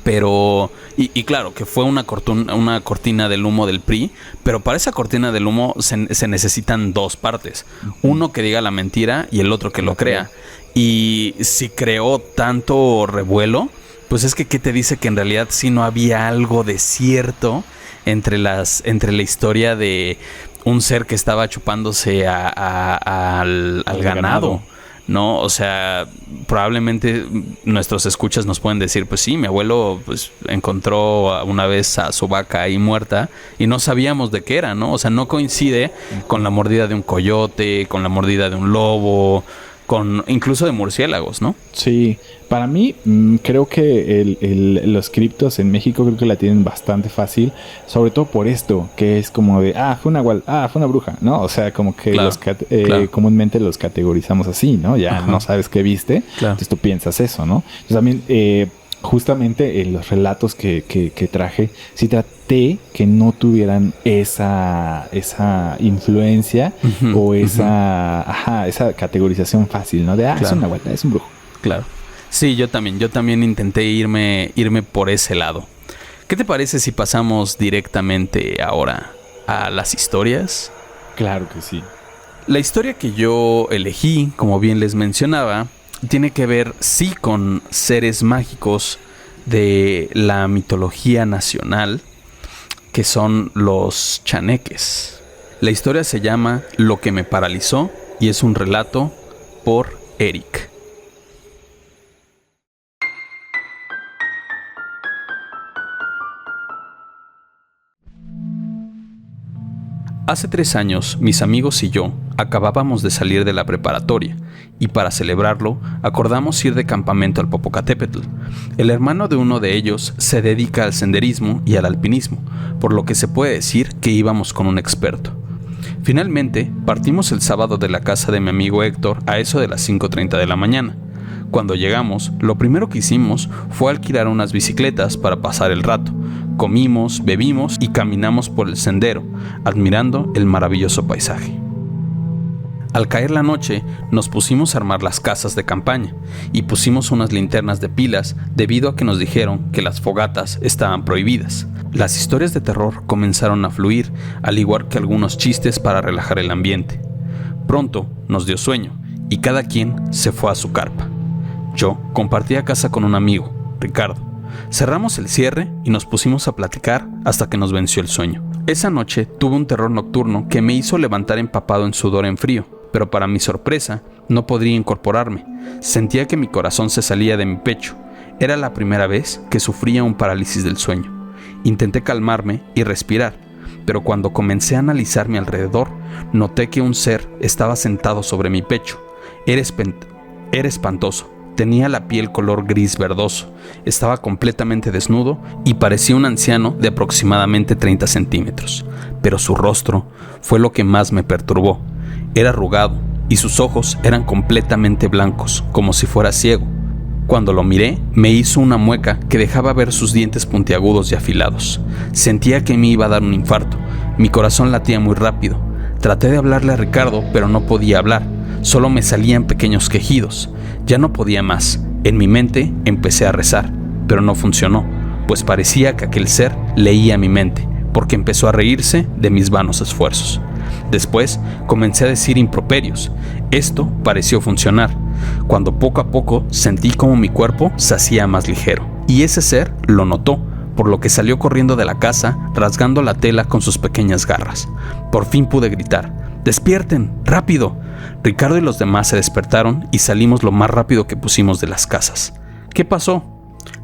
S1: pero... Y claro, que fue una cortina del humo del PRI, pero para esa cortina del humo se necesitan dos partes. Uno que diga la mentira y el otro que lo crea. Y si creó tanto revuelo, pues es que ¿qué te dice que en realidad sí no había algo de cierto entre la historia de un ser que estaba chupándose al ganado, ¿no? O sea, probablemente nuestros escuchas nos pueden decir, pues sí, mi abuelo pues encontró una vez a su vaca ahí muerta y no sabíamos de qué era, ¿no? O sea, no coincide con la mordida de un coyote, con la mordida de un lobo, con incluso de murciélagos, ¿no?
S2: Sí, para mí creo que los criptos en México creo que la tienen bastante fácil, sobre todo por esto, que es como de, fue una bruja, ¿no? O sea, como que
S1: Claro, claro.
S2: comúnmente los categorizamos así, ¿no? Ya
S1: Ajá.
S2: no sabes qué viste,
S1: Claro.
S2: entonces tú piensas eso, ¿no? Entonces también, justamente en los relatos que traje, sí traté que no tuvieran esa influencia o esa categorización fácil, ¿no? De, es
S1: Claro.
S2: una vuelta, es un brujo.
S1: Claro. Sí, yo también intenté irme por ese lado. ¿Qué te parece si pasamos directamente ahora a las historias?
S2: Claro que sí.
S1: La historia que yo elegí, como bien les mencionaba, tiene que ver, sí, con seres mágicos de la mitología nacional, que son los chaneques. La historia se llama Lo que me paralizó y es un relato por Eric. Hace 3 años, mis amigos y yo acabábamos de salir de la preparatoria y para celebrarlo acordamos ir de campamento al Popocatépetl. El hermano de uno de ellos se dedica al senderismo y al alpinismo, por lo que se puede decir que íbamos con un experto. Finalmente, partimos el sábado de la casa de mi amigo Héctor a eso de las 5:30 de la mañana. Cuando llegamos, lo primero que hicimos fue alquilar unas bicicletas para pasar el rato. Comimos, bebimos y caminamos por el sendero, admirando el maravilloso paisaje. Al caer la noche, nos pusimos a armar las casas de campaña y pusimos unas linternas de pilas debido a que nos dijeron que las fogatas estaban prohibidas. Las historias de terror comenzaron a fluir, al igual que algunos chistes para relajar el ambiente. Pronto nos dio sueño y cada quien se fue a su carpa. Yo compartía casa con un amigo, Ricardo. Cerramos el cierre y nos pusimos a platicar hasta que nos venció el sueño. Esa noche tuve un terror nocturno que me hizo levantar empapado en sudor en frío, pero para mi sorpresa no podría incorporarme. Sentía que mi corazón se salía de mi pecho. Era la primera vez que sufría un parálisis del sueño. Intenté calmarme y respirar, pero cuando comencé a analizar mi alrededor, noté que un ser estaba sentado sobre mi pecho. Era espantoso. Tenía la piel color gris verdoso, estaba completamente desnudo y parecía un anciano de aproximadamente 30 centímetros, pero su rostro fue lo que más me perturbó. Era arrugado y sus ojos eran completamente blancos, como si fuera ciego. Cuando lo miré, me hizo una mueca que dejaba ver sus dientes puntiagudos y afilados. Sentía que me iba a dar un infarto, mi corazón latía muy rápido. Traté de hablarle a Ricardo, pero no podía hablar, solo me salían pequeños quejidos. Ya no podía más. En mi mente empecé a rezar, pero no funcionó, pues parecía que aquel ser leía mi mente, porque empezó a reírse de mis vanos esfuerzos. Después comencé a decir improperios. Esto pareció funcionar, cuando poco a poco sentí como mi cuerpo se hacía más ligero. Y ese ser lo notó, por lo que salió corriendo de la casa, rasgando la tela con sus pequeñas garras. Por fin pude gritar: ¡despierten! ¡Rápido! Ricardo y los demás se despertaron y salimos lo más rápido que pusimos de las casas. ¿Qué pasó?,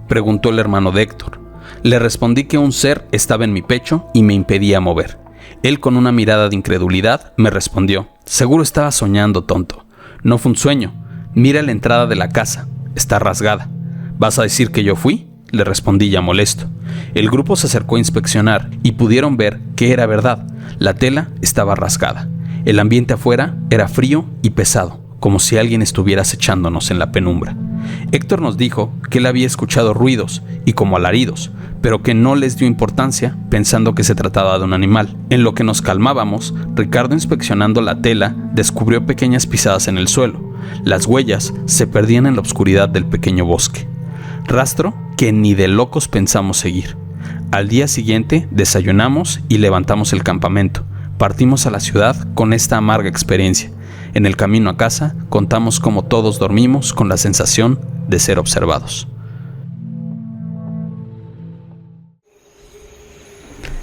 S1: preguntó el hermano de Héctor. Le respondí que un ser estaba en mi pecho y me impedía mover. Él, con una mirada de incredulidad, me respondió: seguro estabas soñando, tonto. No fue un sueño. Mira la entrada de la casa. Está rasgada. ¿Vas a decir que yo fui?, le respondí ya molesto. El grupo se acercó a inspeccionar y pudieron ver que era verdad. La tela estaba rasgada. El ambiente afuera era frío y pesado, como si alguien estuviera acechándonos en la penumbra. Héctor nos dijo que él había escuchado ruidos y como alaridos, pero que no les dio importancia, pensando que se trataba de un animal. En lo que nos calmábamos, Ricardo, inspeccionando la tela, descubrió pequeñas pisadas en el suelo. Las huellas se perdían en la oscuridad del pequeño bosque. Rastro que ni de locos pensamos seguir. Al día siguiente desayunamos y levantamos el campamento. Partimos a la ciudad con esta amarga experiencia. En el camino a casa contamos cómo todos dormimos con la sensación de ser observados.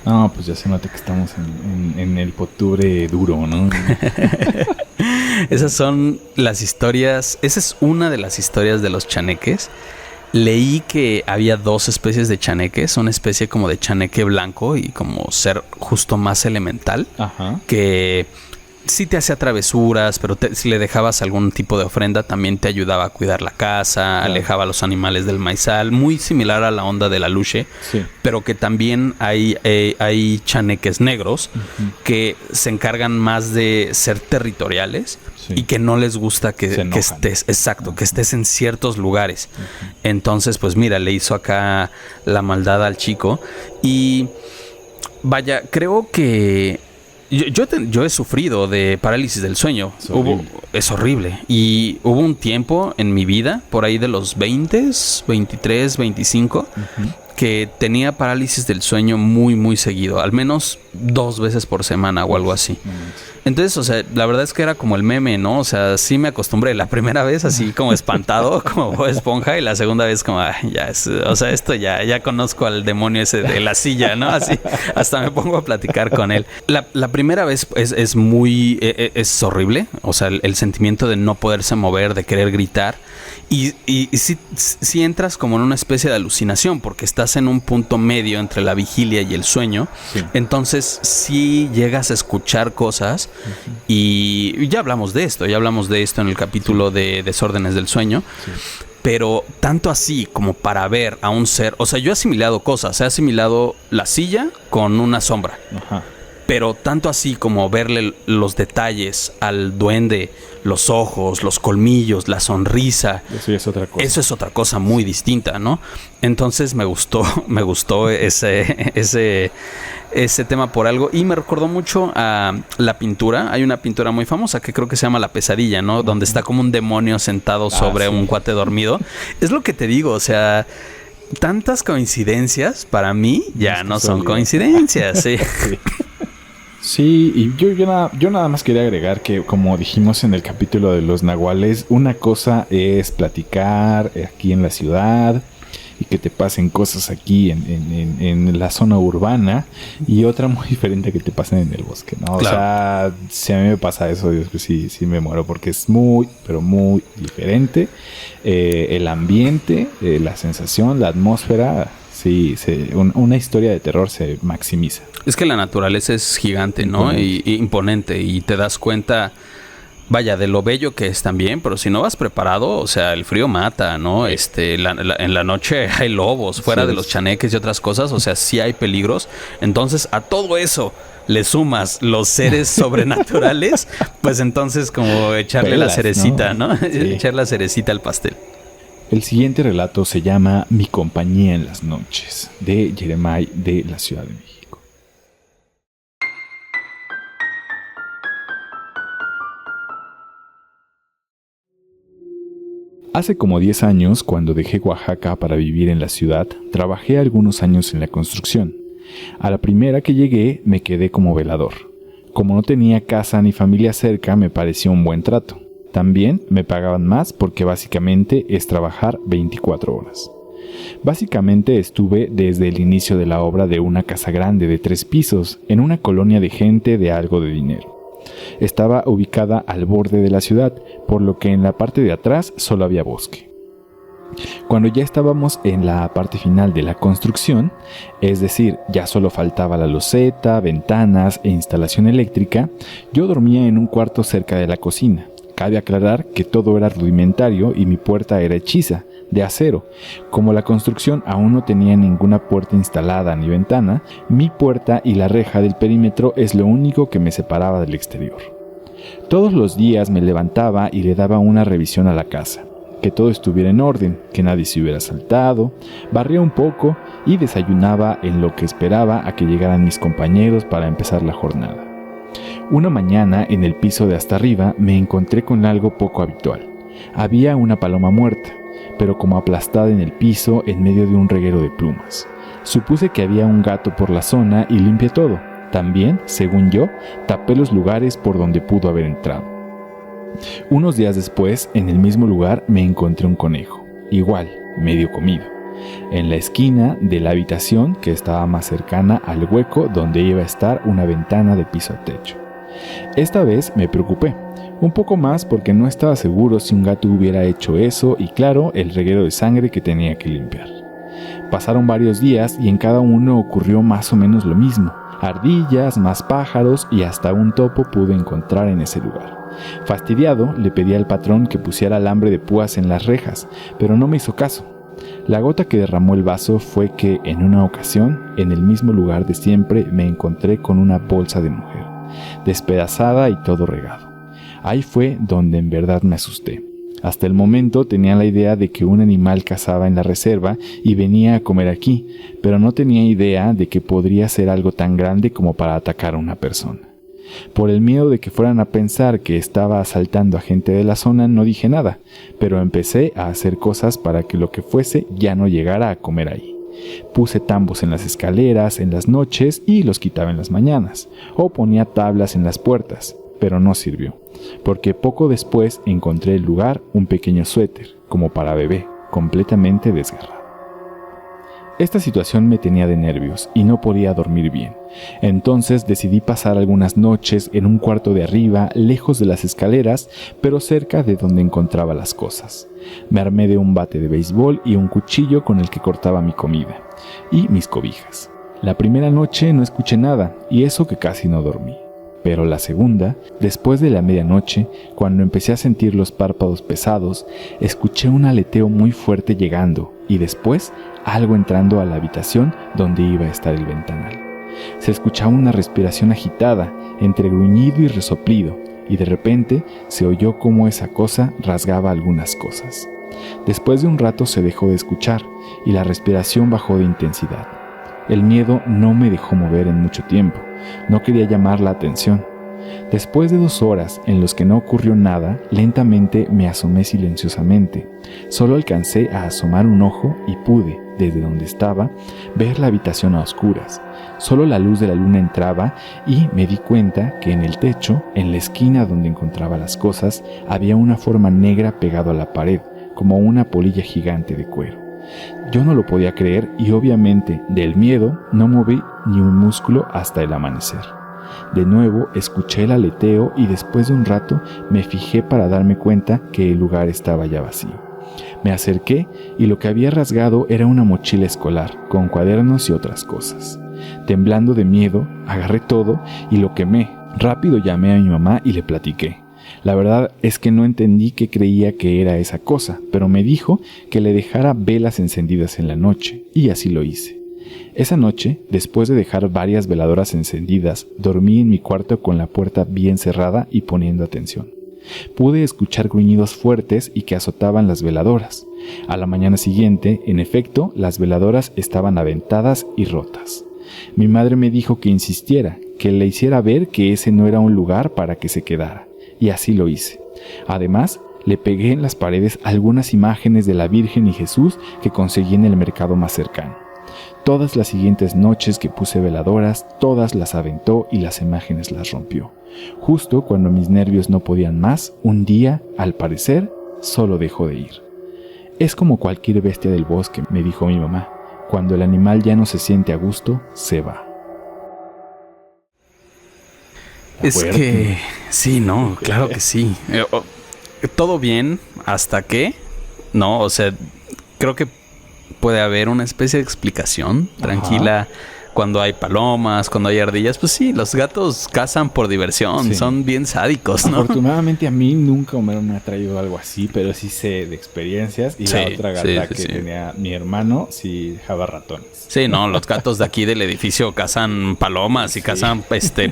S2: No, pues ya se nota que estamos en el octubre duro, ¿no?
S1: Esas son las historias. Esa es una de las historias de los chaneques. Leí que había 2 especies de chaneques. Una especie como de chaneque blanco y como ser justo más elemental.
S2: Ajá.
S1: Que sí te hacía travesuras, pero si le dejabas algún tipo de ofrenda también te ayudaba a cuidar la casa, claro. Alejaba a los animales del maizal. Muy similar a la onda de la luche, sí. Pero que también hay chaneques negros que se encargan más de ser territoriales. Sí. Y que no les gusta que estés, exacto, que estés en ciertos lugares. Entonces, pues mira, le hizo acá la maldad al chico. Y vaya, creo que yo he sufrido de parálisis del sueño. Es horrible. Y hubo un tiempo en mi vida, por ahí de los 20, 23, 25, que tenía parálisis del sueño muy, muy seguido. Al menos 2 veces por semana o algo así. Entonces, o sea, la verdad es que era como el meme, ¿no? O sea, sí me acostumbré. La primera vez así como espantado, como Bob Esponja. Y la segunda vez como, ya es... O sea, esto ya conozco al demonio ese de la silla, ¿no? Así, hasta me pongo a platicar con él. La primera vez es muy... Es horrible. O sea, el sentimiento de no poderse mover, de querer gritar. Y sí entras como en una especie de alucinación, porque estás en un punto medio entre la vigilia y el sueño. Sí. Entonces sí llegas a escuchar cosas. Y ya hablamos de esto en el capítulo de Desórdenes del Sueño. Sí. Pero tanto así como para ver a un ser... O sea, yo he asimilado cosas. He asimilado la silla con una sombra. Ajá. Pero tanto así como verle los detalles al duende, los ojos, los colmillos, la sonrisa. Eso ya es otra cosa. Eso es otra cosa muy distinta, ¿no? Entonces me gustó ese tema por algo. Y me recordó mucho a la pintura. Hay una pintura muy famosa que creo que se llama La Pesadilla, ¿no? Donde está como un demonio sentado sobre un cuate dormido. Es lo que te digo, o sea... Tantas coincidencias para mí ya no son coincidencias, sí.
S2: Sí, y yo nada más quería agregar que, como dijimos en el capítulo de los nahuales, una cosa es platicar aquí en la ciudad y que te pasen cosas aquí en la zona urbana, y otra muy diferente que te pasen en el bosque, ¿no? Claro. O sea, si a mí me pasa eso, yo sí me muero, porque es muy, pero muy diferente. El ambiente, la sensación, la atmósfera... Sí, una historia de terror se maximiza.
S1: Es que la naturaleza es gigante, ¿no? Y imponente. Y te das cuenta, vaya, de lo bello que es también. Pero si no vas preparado, o sea, el frío mata, ¿no? Sí. En la noche hay lobos, fuera de los chaneques y otras cosas. O sea, sí hay peligros. Entonces, a todo eso le sumas los seres sobrenaturales, pues entonces como echarle la cerecita, ¿no? Sí. Echar la cerecita al pastel.
S2: El siguiente relato se llama Mi compañía en las noches, de Jeremiah de la Ciudad de México. Hace como 10 años, cuando dejé Oaxaca para vivir en la ciudad, trabajé algunos años en la construcción. A la primera que llegué, me quedé como velador. Como no tenía casa ni familia cerca, me pareció un buen trato. También me pagaban más porque básicamente es trabajar 24 horas. Básicamente estuve desde el inicio de la obra de una casa grande de 3 pisos en una colonia de gente de algo de dinero. Estaba ubicada al borde de la ciudad, por lo que en la parte de atrás solo había bosque. Cuando ya estábamos en la parte final de la construcción, es decir, ya solo faltaba la loseta, ventanas e instalación eléctrica, yo dormía en un cuarto cerca de la cocina. Cabe aclarar que todo era rudimentario y mi puerta era hechiza, de acero. Como la construcción aún no tenía ninguna puerta instalada ni ventana, mi puerta y la reja del perímetro es lo único que me separaba del exterior. Todos los días me levantaba y le daba una revisión a la casa, que todo estuviera en orden, que nadie se hubiera saltado, barría un poco y desayunaba en lo que esperaba a que llegaran mis compañeros para empezar la jornada. Una mañana, en el piso de hasta arriba, me encontré con algo poco habitual. Había una paloma muerta, pero como aplastada en el piso en medio de un reguero de plumas. Supuse que había un gato por la zona y limpié todo. También, según yo, tapé los lugares por donde pudo haber entrado. Unos días después, en el mismo lugar, me encontré un conejo, igual, medio comido, en la esquina de la habitación que estaba más cercana al hueco donde iba a estar una ventana de piso a techo. Esta vez me preocupé. Un poco más porque no estaba seguro si un gato hubiera hecho eso y claro, el reguero de sangre que tenía que limpiar. Pasaron varios días y en cada uno ocurrió más o menos lo mismo. Ardillas, más pájaros y hasta un topo pude encontrar en ese lugar. Fastidiado, le pedí al patrón que pusiera alambre de púas en las rejas, pero no me hizo caso. La gota que derramó el vaso fue que, en una ocasión, en el mismo lugar de siempre, me encontré con una bolsa de mujer, despedazada y todo regado. Ahí fue donde en verdad me asusté. Hasta el momento tenía la idea de que un animal cazaba en la reserva y venía a comer aquí, pero no tenía idea de que podría ser algo tan grande como para atacar a una persona. Por el miedo de que fueran a pensar que estaba asaltando a gente de la zona, no dije nada, pero empecé a hacer cosas para que lo que fuese ya no llegara a comer ahí. Puse tambos en las escaleras en las noches y los quitaba en las mañanas, o ponía tablas en las puertas, pero no sirvió, porque poco después encontré el lugar un pequeño suéter, como para bebé, completamente desgarrado. Esta situación me tenía de nervios y no podía dormir bien. Entonces decidí pasar algunas noches en un cuarto de arriba, lejos de las escaleras, pero cerca de donde encontraba las cosas. Me armé de un bate de béisbol y un cuchillo con el que cortaba mi comida y mis cobijas. La primera noche no escuché nada y eso que casi no dormí. Pero la segunda, después de la medianoche, cuando empecé a sentir los párpados pesados, escuché un aleteo muy fuerte llegando y después algo entrando a la habitación donde iba a estar el ventanal. Se escuchaba una respiración agitada, entre gruñido y resoplido, y de repente se oyó cómo esa cosa rasgaba algunas cosas. Después de un rato se dejó de escuchar y la respiración bajó de intensidad. El miedo no me dejó mover en mucho tiempo. No quería llamar la atención. Después de 2 horas en los que no ocurrió nada, lentamente me asomé silenciosamente. Solo alcancé a asomar un ojo y pude, desde donde estaba, ver la habitación a oscuras. Solo la luz de la luna entraba y me di cuenta que en el techo, en la esquina donde encontraba las cosas, había una forma negra pegado a la pared, como una polilla gigante de cuero. Yo no lo podía creer y obviamente, del miedo, no moví ni un músculo hasta el amanecer. De nuevo escuché el aleteo y después de un rato me fijé para darme cuenta que el lugar estaba ya vacío. Me acerqué y lo que había rasgado era una mochila escolar con cuadernos y otras cosas. Temblando de miedo, agarré todo y lo quemé. Rápido llamé a mi mamá y le platiqué. La verdad es que no entendí qué creía que era esa cosa, pero me dijo que le dejara velas encendidas en la noche, y así lo hice. Esa noche, después de dejar varias veladoras encendidas, dormí en mi cuarto con la puerta bien cerrada y poniendo atención. Pude escuchar gruñidos fuertes y que azotaban las veladoras. A la mañana siguiente, en efecto, las veladoras estaban aventadas y rotas. Mi madre me dijo que insistiera, que le hiciera ver que ese no era un lugar para que se quedara. Y así lo hice. Además, le pegué en las paredes algunas imágenes de la Virgen y Jesús que conseguí en el mercado más cercano. Todas las siguientes noches que puse veladoras, todas las aventó y las imágenes las rompió. Justo cuando mis nervios no podían más, un día, al parecer, solo dejó de ir. Es como cualquier bestia del bosque, me dijo mi mamá. Cuando el animal ya no se siente a gusto, se va.
S1: Es que sí, no, claro que sí. Todo bien hasta que, no, o sea, creo que puede haber una especie de explicación tranquila. Ajá. Cuando hay palomas, cuando hay ardillas, pues sí, los gatos cazan por diversión, sí. Son bien sádicos, ¿no?
S2: Afortunadamente a mí nunca Homero me ha traído algo así, pero sí sé de experiencias. Y sí, la otra gata que tenía mi hermano, sí dejaba ratones.
S1: Sí, no, los gatos de aquí del edificio cazan palomas y cazan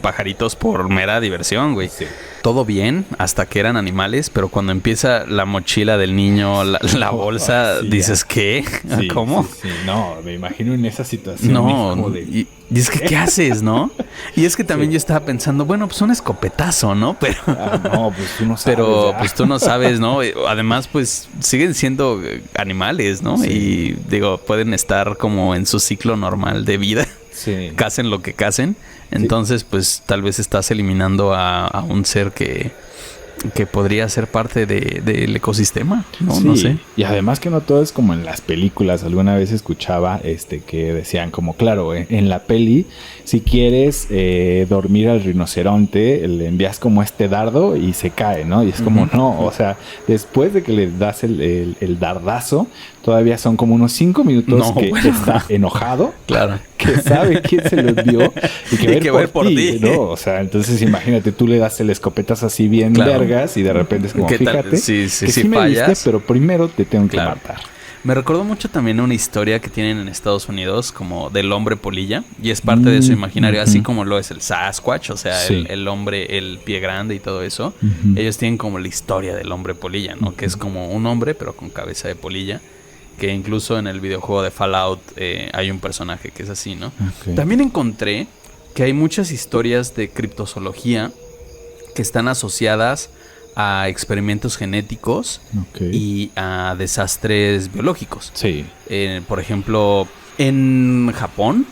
S1: pajaritos por mera diversión, güey. Sí. Todo bien hasta que eran animales, pero cuando empieza la mochila del niño, la bolsa, sí, dices, ¿qué?
S2: Sí,
S1: ¿Cómo?
S2: Sí, no, me imagino en esa situación.
S1: No, y es que, ¿qué haces, no? Y es que también yo estaba pensando, bueno, pues un escopetazo, ¿no? Pero
S2: no, pues tú no sabes.
S1: Pero
S2: ya.
S1: Pues tú no sabes, ¿no? Además, pues siguen siendo animales, ¿no? Sí. Y digo, pueden estar como en su ciclo normal de vida. Sí. Casen lo que casen. Entonces, sí. Pues tal vez estás eliminando a un ser que que podría ser parte del ecosistema, ¿no?
S2: Sí,
S1: No sé.
S2: y además que no todo es como en las películas. Alguna vez escuchaba que decían como, claro, en la peli, si quieres dormir al rinoceronte, le envías como este dardo y se cae, ¿no? Y es como, no, o sea, después de que le das el dardazo, todavía son como unos 5 minutos está enojado.
S1: Claro.
S2: Que sabe quién se los dio y que va a ir por ti, ¿no? O sea, entonces imagínate, tú le das el escopetazo así bien vergas y de repente es como, fíjate, sí me diste, pero primero te tengo que matar.
S1: Me recordó mucho también una historia que tienen en Estados Unidos como del hombre polilla y es parte de su imaginario, así como lo es el Sasquatch, o sea, el hombre, el pie grande y todo eso. Ellos tienen como la historia del hombre polilla, ¿no? Que es como un hombre pero con cabeza de polilla. Que incluso en el videojuego de Fallout hay un personaje que es así, ¿no? También encontré que hay muchas historias de criptozoología que están asociadas a experimentos genéticos y a desastres biológicos.
S2: Sí.
S1: Por ejemplo, en Japón,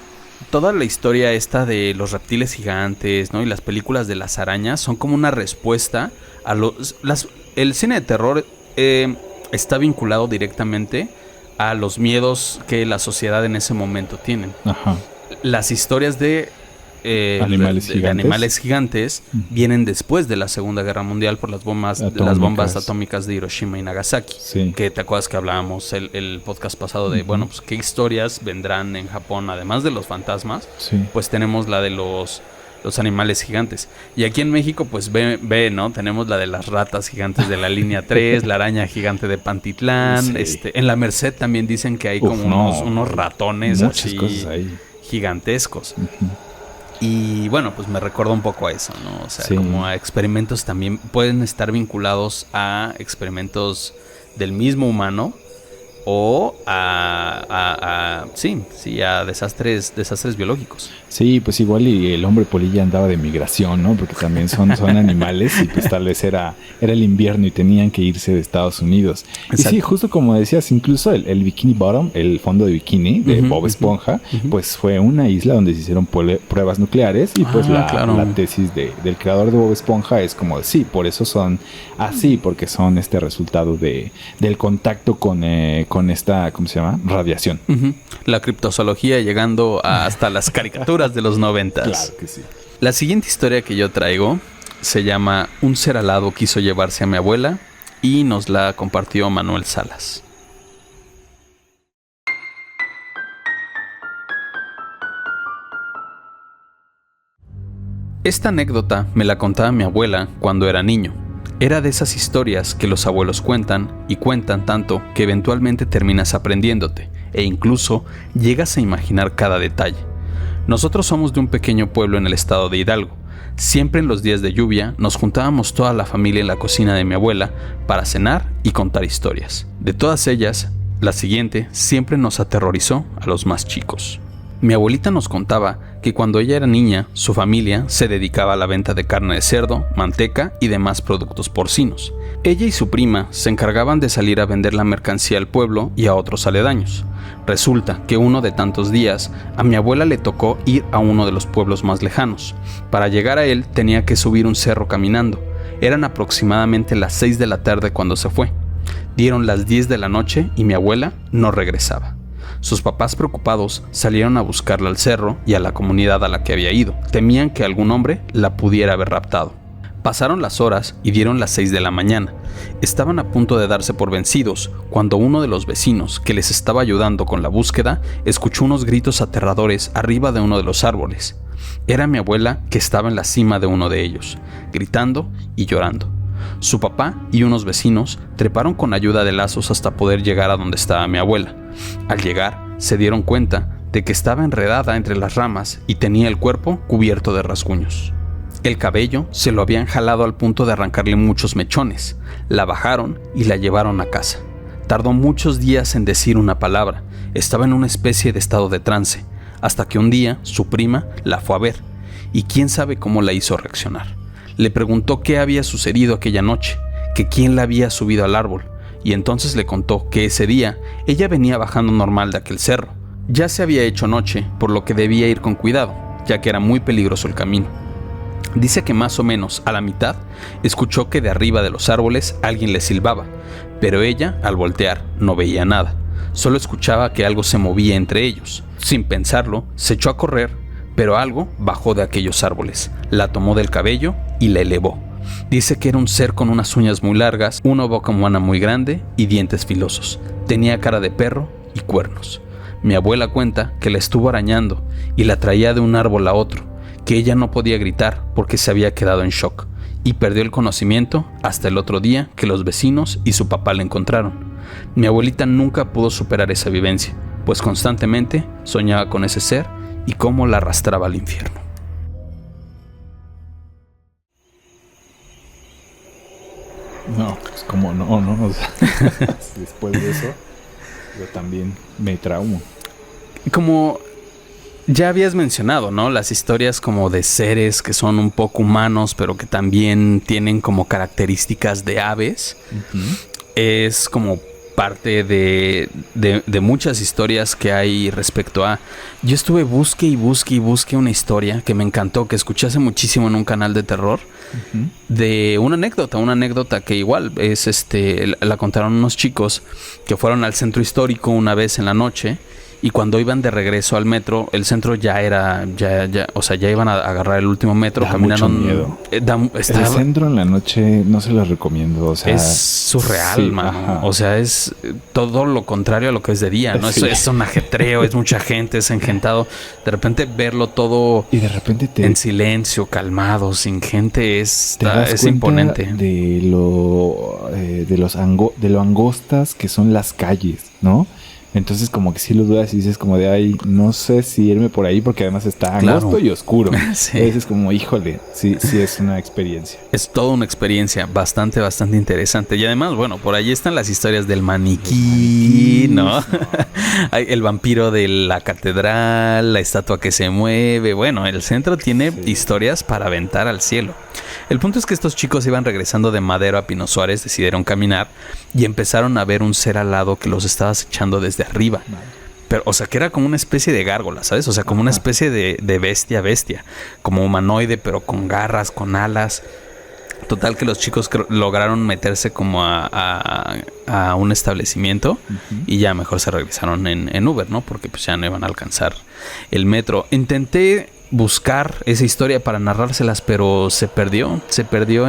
S1: toda la historia esta de los reptiles gigantes, ¿no? Y las películas de las arañas son como una respuesta a el cine de terror está vinculado directamente a los miedos que la sociedad en ese momento tiene. Ajá. Las historias de animales gigantes vienen después de la Segunda Guerra Mundial por las bombas atómicas de Hiroshima y Nagasaki. Sí. Que te acuerdas que hablábamos el podcast pasado de, bueno, pues qué historias vendrán en Japón, además de los fantasmas. Sí. Pues tenemos la de los animales gigantes. Y aquí en México, pues ve, ¿no? Tenemos la de las ratas gigantes de la línea 3, la araña gigante de Pantitlán. Sí. En la Merced también dicen que hay unos ratones así gigantescos. Y bueno, pues me recuerda un poco a eso, ¿no? O sea, como a experimentos también pueden estar vinculados a experimentos del mismo humano o a desastres biológicos. Sí,
S2: pues igual y el hombre polilla andaba de migración, ¿no? Porque también son animales y pues tal vez era el invierno y tenían que irse de Estados Unidos. Exacto. Y sí, justo como decías, incluso el Bikini Bottom, el fondo de bikini de Bob Esponja, pues fue una isla donde se hicieron pruebas nucleares y pues la tesis del creador de Bob Esponja es como, sí, por eso son así, porque son resultado del contacto con esta, ¿cómo se llama? Radiación.
S1: La criptozoología llegando hasta las caricaturas de los 90.
S2: Claro que sí.
S1: La siguiente historia que yo traigo se llama Un ser alado quiso llevarse a mi abuela y nos la compartió Manuel Salas. Esta anécdota me la contaba mi abuela cuando era niño. Era de esas historias que los abuelos cuentan y cuentan tanto que eventualmente terminas aprendiéndote e incluso llegas a imaginar cada detalle. Nosotros somos de un pequeño pueblo en el estado de Hidalgo. Siempre en los días de lluvia nos juntábamos toda la familia en la cocina de mi abuela para cenar y contar historias. De todas ellas, la siguiente siempre nos aterrorizó a los más chicos. Mi abuelita nos contaba que cuando ella era niña, su familia se dedicaba a la venta de carne de cerdo, manteca y demás productos porcinos. Ella y su prima se encargaban de salir a vender la mercancía al pueblo y a otros aledaños. Resulta que uno de tantos días, a mi abuela le tocó ir a uno de los pueblos más lejanos. Para llegar a él tenía que subir un cerro caminando. Eran aproximadamente las 6 de la tarde cuando se fue. Dieron las 10 de la noche y mi abuela no regresaba. Sus papás, preocupados, salieron a buscarla al cerro y a la comunidad a la que había ido. Temían que algún hombre la pudiera haber raptado. Pasaron las horas y dieron las 6 de la mañana. Estaban a punto de darse por vencidos cuando uno de los vecinos que les estaba ayudando con la búsqueda escuchó unos gritos aterradores arriba de uno de los árboles. Era mi abuela que estaba en la cima de uno de ellos, gritando y llorando. Su papá y unos vecinos treparon con ayuda de lazos hasta poder llegar a donde estaba mi abuela. Al llegar, se dieron cuenta de que estaba enredada entre las ramas y tenía el cuerpo cubierto de rasguños. El cabello se lo habían jalado al punto de arrancarle muchos mechones. La bajaron y la llevaron a casa. Tardó muchos días en decir una palabra. Estaba en una especie de estado de trance, hasta que un día su prima la fue a ver, y quién sabe cómo la hizo reaccionar. Le preguntó qué había sucedido aquella noche, que quién la había subido al árbol, y entonces le contó que ese día ella venía bajando normal de aquel cerro. Ya se había hecho noche, por lo que debía ir con cuidado, ya que era muy peligroso el camino. Dice que más o menos a la mitad escuchó que de arriba de los árboles alguien le silbaba, pero ella, al voltear, no veía nada. Solo escuchaba que algo se movía entre ellos. Sin pensarlo, se echó a correr, pero algo bajó de aquellos árboles, la tomó del cabello y la elevó. Dice que era un ser con unas uñas muy largas, una boca humana muy grande y dientes filosos. Tenía cara de perro y cuernos. Mi abuela cuenta que la estuvo arañando y la traía de un árbol a otro, que ella no podía gritar porque se había quedado en shock y perdió el conocimiento hasta el otro día que los vecinos y su papá la encontraron. Mi abuelita nunca pudo superar esa vivencia, pues constantemente soñaba con ese ser y cómo la arrastraba al infierno.
S2: No, pues como no, o sea, después de eso, yo también me traumo.
S1: Como ya habías mencionado, ¿no? Las historias como de seres que son un poco humanos, pero que también tienen como características de aves. Uh-huh. Es como parte de muchas historias que hay respecto a... Yo estuve busque una historia que me encantó, que escuché hace muchísimo en un canal de terror, uh-huh, de una anécdota que igual es la contaron unos chicos que fueron al centro histórico una vez en la noche. Y cuando iban de regreso al metro, el centro ya iban a agarrar el último metro, caminando.
S2: Mucho miedo. El centro en la noche no se los recomiendo, o sea,
S1: es surreal, sí, mano. Ajá. O sea, es todo lo contrario a lo que es de día, ¿no? Sí. Es un ajetreo, es mucha gente, es engentado. De repente verlo todo
S2: y de repente
S1: en silencio, calmado, sin gente, es imponente.
S2: De lo angostas que son las calles, ¿no? Entonces como que sí lo dudas y dices como de ay, no sé si irme por ahí porque además está angosto y oscuro. Sí. Entonces es como híjole, sí es una experiencia.
S1: Es toda una experiencia bastante interesante. Y además, bueno, por ahí están las historias del maniquí, ¿no? El vampiro de la catedral, la estatua que se mueve. Bueno, el centro tiene historias para aventar al cielo. El punto es que estos chicos iban regresando de Madero a Pino Suárez, decidieron caminar y empezaron a ver un ser alado que los estaba acechando desde arriba. Pero, o sea, que era como una especie de gárgola, ¿sabes? O sea, como una especie de bestia, como humanoide, pero con garras, con alas. Total que los chicos lograron meterse como a un establecimiento, uh-huh, y ya mejor se regresaron en Uber, ¿no? Porque pues ya no iban a alcanzar el metro. Intenté buscar esa historia para narrárselas, pero se perdió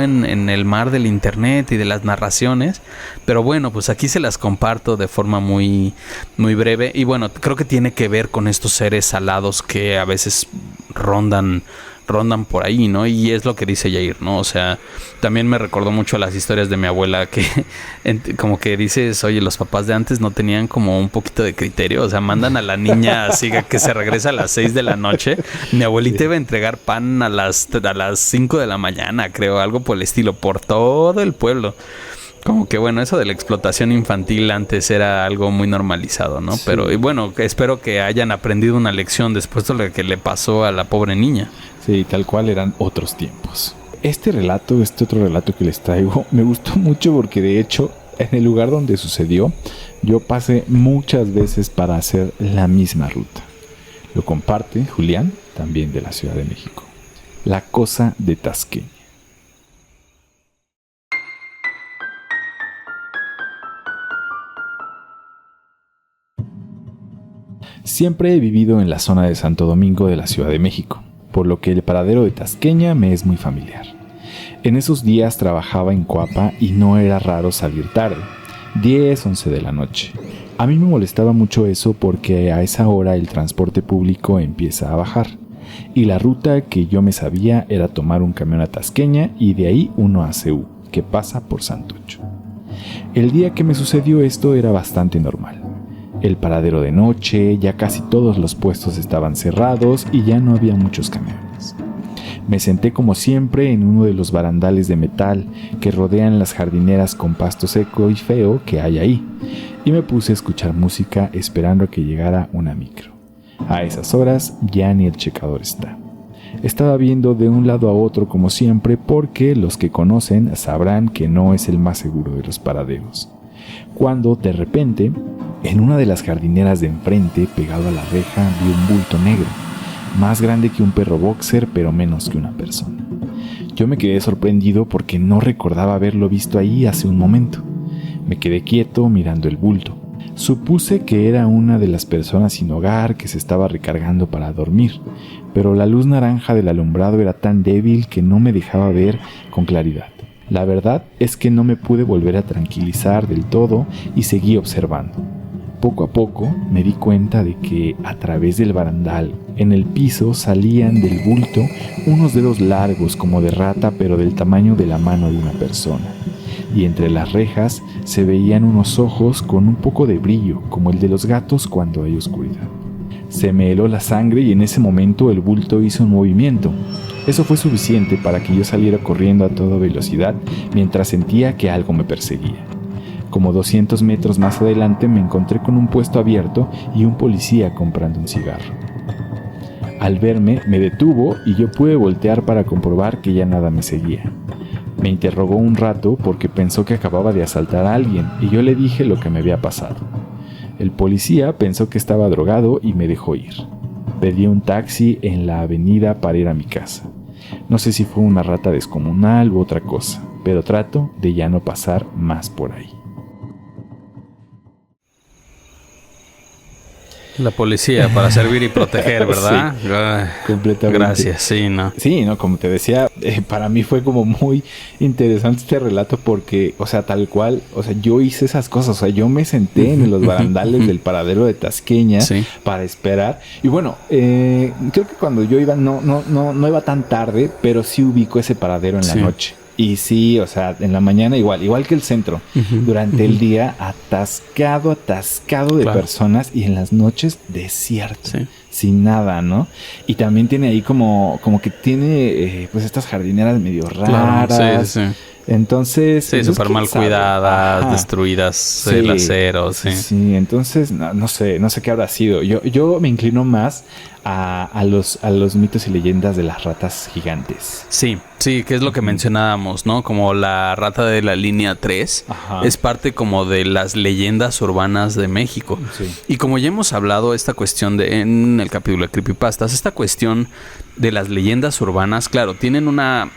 S1: en el mar del internet y de las narraciones. Pero bueno, pues aquí se las comparto de forma muy, muy breve. Y bueno, creo que tiene que ver con estos seres alados que a veces rondan por ahí, ¿no? Y es lo que dice Yair, ¿no? O sea, también me recordó mucho a las historias de mi abuela que como que dices, oye, los papás de antes no tenían como un poquito de criterio, o sea, mandan a la niña así que se regresa a las 6 de la noche. Mi abuelita iba a entregar pan a las 5 de la mañana, creo, algo por el estilo, por todo el pueblo. Como que bueno, eso de la explotación infantil antes era algo muy normalizado, ¿no? Sí. Pero y bueno, espero que hayan aprendido una lección después de lo que le pasó a la pobre niña.
S2: Sí, tal cual eran otros tiempos. Este otro relato que les traigo, me gustó mucho porque de hecho, en el lugar donde sucedió, yo pasé muchas veces para hacer la misma ruta. Lo comparte Julián, también de la Ciudad de México. La cosa de Tasqueña. Siempre he vivido en la zona de Santo Domingo de la Ciudad de México, por lo que el paradero de Tasqueña me es muy familiar. En esos días trabajaba en Coapa y no era raro salir tarde, 10, 11 de la noche. A mí me molestaba mucho eso porque a esa hora el transporte público empieza a bajar, y la ruta que yo me sabía era tomar un camión a Tasqueña y de ahí uno a CU, que pasa por Santocho. El día que me sucedió esto era bastante normal. El paradero de noche, ya casi todos los puestos estaban cerrados y ya no había muchos camiones. Me senté como siempre en uno de los barandales de metal que rodean las jardineras con pasto seco y feo que hay ahí, y me puse a escuchar música esperando a que llegara una micro. A esas horas ya ni el checador está. Estaba viendo de un lado a otro como siempre porque los que conocen sabrán que no es el más seguro de los paraderos. Cuando, de repente, en una de las jardineras de enfrente, pegado a la reja, vi un bulto negro, más grande que un perro boxer, pero menos que una persona. Yo me quedé sorprendido porque no recordaba haberlo visto ahí hace un momento. Me quedé quieto mirando el bulto. Supuse que era una de las personas sin hogar que se estaba recargando para dormir, pero la luz naranja del alumbrado era tan débil que no me dejaba ver con claridad. La verdad es que no me pude volver a tranquilizar del todo y seguí observando. Poco a poco me di cuenta de que a través del barandal, en el piso, salían del bulto unos dedos largos como de rata, pero del tamaño de la mano de una persona. Y entre las rejas se veían unos ojos con un poco de brillo, como el de los gatos cuando hay oscuridad. Se me heló la sangre y en ese momento el bulto hizo un movimiento. Eso fue suficiente para que yo saliera corriendo a toda velocidad mientras sentía que algo me perseguía. Como 200 metros más adelante me encontré con un puesto abierto y un policía comprando un cigarro. Al verme, me detuvo y yo pude voltear para comprobar que ya nada me seguía. Me interrogó un rato porque pensó que acababa de asaltar a alguien y yo le dije lo que me había pasado. El policía pensó que estaba drogado y me dejó ir. Pedí un taxi en la avenida para ir a mi casa. No sé si fue una rata descomunal u otra cosa, pero trato de ya no pasar más por ahí.
S1: La policía para servir y proteger, ¿verdad?
S2: Sí, completamente.
S1: Gracias, sí, ¿no?
S2: Sí, no, como te decía, para mí fue como muy interesante este relato porque, o sea, tal cual, o sea, yo hice esas cosas, o sea, yo me senté en los barandales del paradero de Tasqueña para esperar. Y bueno, creo que cuando yo iba, no iba tan tarde, pero sí ubico ese paradero en la noche. Y sí, o sea, en la mañana igual que el centro. Durante el día atascado de personas y en las noches desierto, sin nada, ¿no? Y también tiene ahí como que tiene pues estas jardineras medio raras. Sí. Entonces...
S1: Sí, súper mal cuidadas, destruidas, el acero,
S2: Sí, entonces no sé qué habrá sido. Yo me inclino más a los mitos y leyendas de las ratas gigantes.
S1: Sí, que es lo que mencionábamos, ¿no? Como la rata de la línea 3 es parte como de las leyendas urbanas de México. Sí. Y como ya hemos hablado esta cuestión en el capítulo de Creepypastas, esta cuestión de las leyendas urbanas, claro, tienen una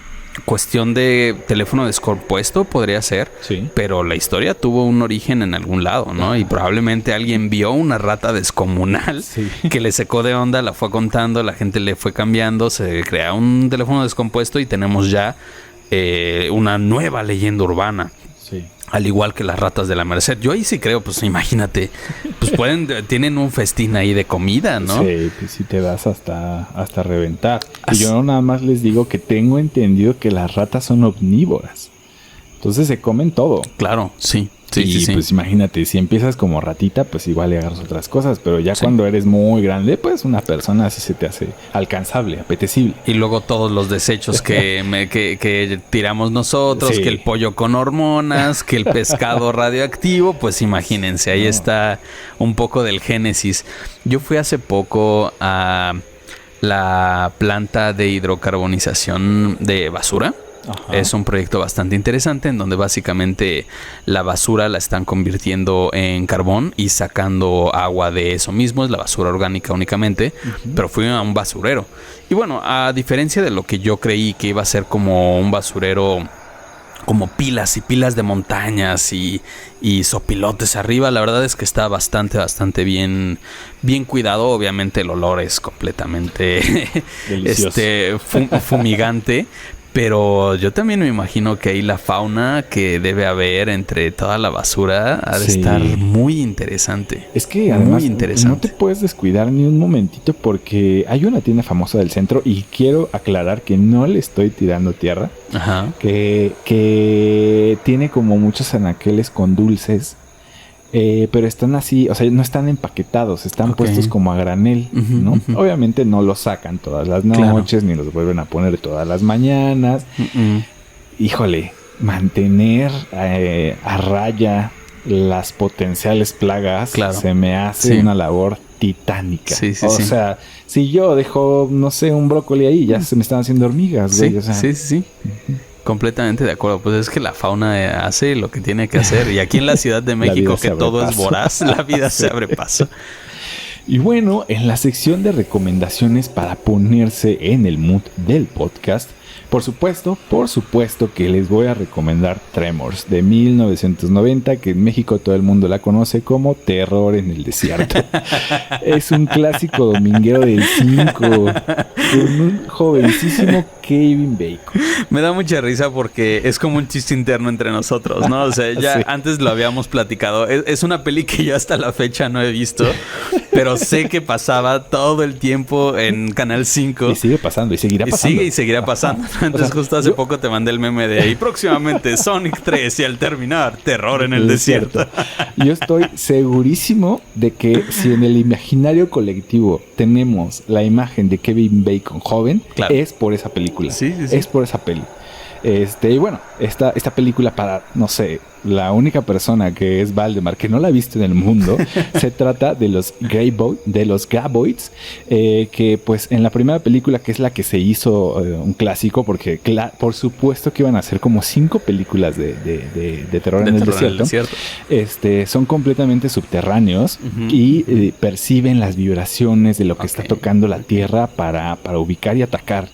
S1: cuestión de teléfono descompuesto, podría ser, pero la historia tuvo un origen en algún lado, ¿no? Y probablemente alguien vio una rata descomunal que le secó de onda, la fue contando, la gente le fue cambiando, se crea un teléfono descompuesto y tenemos ya una nueva leyenda urbana. Sí. Al igual que las ratas de la Merced. Yo ahí sí creo, pues imagínate, pues tienen un festín ahí de comida, ¿no?
S2: Sí, pues sí te vas hasta reventar. Y yo nada más les digo que tengo entendido que las ratas son omnívoras. Entonces se comen todo.
S1: Claro, sí.
S2: Pues imagínate, si empiezas como ratita, pues igual le agarras otras cosas. Pero ya cuando eres muy grande, pues una persona así se te hace alcanzable, apetecible.
S1: Y luego todos los desechos que tiramos nosotros, que el pollo con hormonas, que el pescado radioactivo, pues imagínense, ahí está un poco del génesis. Yo fui hace poco a la planta de hidrocarbonización de basura. Es un proyecto bastante interesante en donde básicamente la basura la están convirtiendo en carbón y sacando agua de eso mismo. Es la basura orgánica únicamente, pero fui a un basurero. Y bueno, a diferencia de lo que yo creí que iba a ser como un basurero como pilas y pilas de montañas y sopilotes arriba, la verdad es que está bastante bien cuidado. Obviamente el olor es completamente fumigante. Pero yo también me imagino que ahí la fauna que debe haber entre toda la basura ha de estar muy interesante.
S2: Es que además no te puedes descuidar ni un momentito porque hay una tienda famosa del centro y quiero aclarar que no le estoy tirando tierra. Que tiene como muchos anaqueles con dulces. Pero están así, o sea, no están empaquetados, están puestos como a granel, ¿no? Obviamente no los sacan todas las noches, ni los vuelven a poner todas las mañanas. Híjole, mantener a raya las potenciales plagas se me hace una labor titánica. O sea, si yo dejo, no sé, un brócoli ahí, ya se me están haciendo hormigas, güey. O sea,
S1: completamente de acuerdo. Pues es que la fauna hace lo que tiene que hacer. Y aquí en la Ciudad de México, que todo es voraz, la vida se abre paso.
S2: Y bueno, en la sección de recomendaciones para ponerse en el mood del podcast, Por supuesto que les voy a recomendar Tremors de 1990, que en México todo el mundo la conoce como Terror en el Desierto. Es un clásico dominguero del 5 con un jovencísimo Kevin Bacon.
S1: Me da mucha risa porque es como un chiste interno entre nosotros, ¿no? O sea, ya sí. Antes lo habíamos platicado. Es una peli que yo hasta la fecha no he visto, pero sé que pasaba todo el tiempo en Canal 5.
S2: Y sigue pasando, y seguirá pasando.
S1: Y seguirá pasando. Entonces, justo hace poco te mandé el meme de ahí próximamente Sonic 3 y al terminar Terror en el Desierto.
S2: Yo estoy segurísimo de que si en el imaginario colectivo tenemos la imagen de Kevin Bacon joven, claro, es por esa película.
S1: Sí.
S2: Es por esa peli. Y bueno, esta película, para, no sé, la única persona que es Valdemar que no la ha visto en el mundo, se trata de los Graboids, que pues en la primera película, que es la que se hizo un clásico, porque por supuesto que iban a ser como 5 películas de terror en el desierto. Son completamente subterráneos y perciben las vibraciones de lo que está tocando la tierra para ubicar y atacar.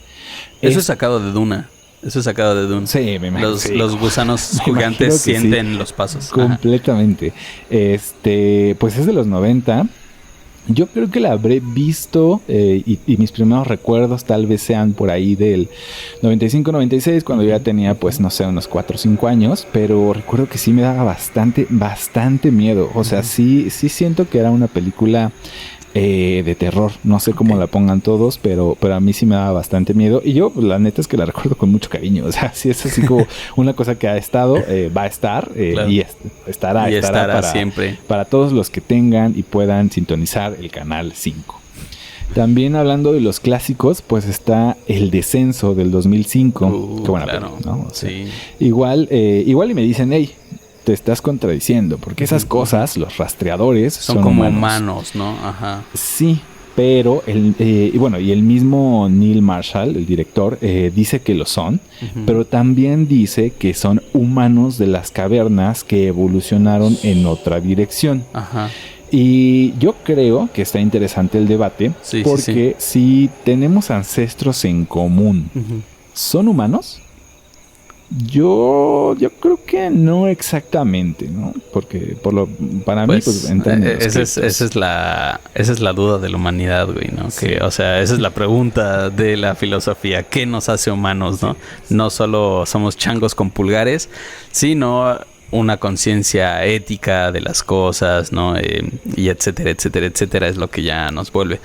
S1: Eso es sacado de Duna. Eso es sacado de Dune.
S2: Sí, me imagino.
S1: Los gusanos gigantes sienten los pasos.
S2: Completamente. Pues es de los 90. Yo creo que la habré visto y mis primeros recuerdos tal vez sean por ahí del 95-96, cuando yo ya tenía, pues, no sé, unos 4 o 5 años. Pero recuerdo que sí me daba bastante miedo. O sea, sí siento que era una película de terror. No sé cómo la pongan todos, pero a mí sí me daba bastante miedo. Y yo, pues, la neta es que la recuerdo con mucho cariño. O sea, sí es así como una cosa que ha estado, va a estar
S1: claro.
S2: y estará para,
S1: siempre.
S2: Para todos los que tengan y puedan sintonizar el canal 5. También hablando de los clásicos, pues está El Descenso del 2005. Qué buena
S1: claro.
S2: peli, ¿no? O sea,
S1: sí.
S2: Igual y me dicen, hey, te estás contradiciendo, porque esas cosas, los rastreadores,
S1: son como humanos, ¿no? Ajá.
S2: Sí, pero y el mismo Neil Marshall, el director, dice que lo son, pero también dice que son humanos de las cavernas que evolucionaron en otra dirección.
S1: Ajá.
S2: Y yo creo que está interesante el debate, porque si tenemos ancestros en común, ¿son humanos? Yo creo que no exactamente, ¿no? Porque para mí, pues,
S1: esa es la duda de la humanidad, güey, ¿no? Sí. Que, o sea, esa es la pregunta de la filosofía. ¿Qué nos hace humanos, no? No solo somos changos con pulgares, sino una conciencia ética de las cosas, ¿no? Y etcétera, es lo que ya nos vuelve.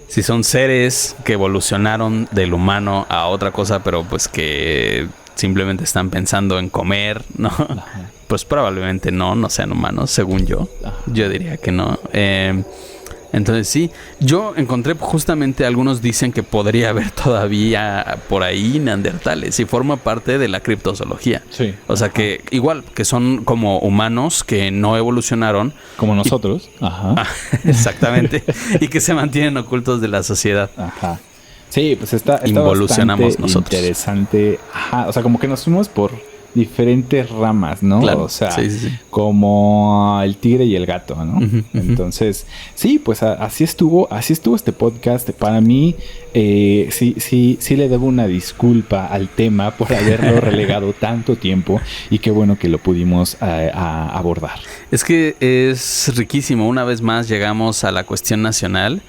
S1: Si son seres que evolucionaron del humano a otra cosa, pero pues que simplemente están pensando en comer, ¿no? Ajá. Pues probablemente no sean humanos, según yo. Ajá. Yo diría que no. Entonces sí, yo encontré justamente, algunos dicen que podría haber todavía por ahí neandertales y forma parte de la criptozoología.
S2: Sí.
S1: O sea, que igual, que son como humanos que no evolucionaron.
S2: Como nosotros. Ajá.
S1: Exactamente. Y que se mantienen ocultos de la sociedad.
S2: Ajá. Sí, pues está
S1: involucionamos nosotros.
S2: Interesante. Ajá, o sea, como que nos fuimos por diferentes ramas, ¿no?
S1: Claro,
S2: o sea,
S1: sí.
S2: Como el tigre y el gato, ¿no? Entonces, sí, pues así estuvo este podcast. Para mí, sí le debo una disculpa al tema por haberlo relegado tanto tiempo, y qué bueno que lo pudimos abordar.
S1: Es que es riquísimo. Una vez más llegamos a la cuestión nacional.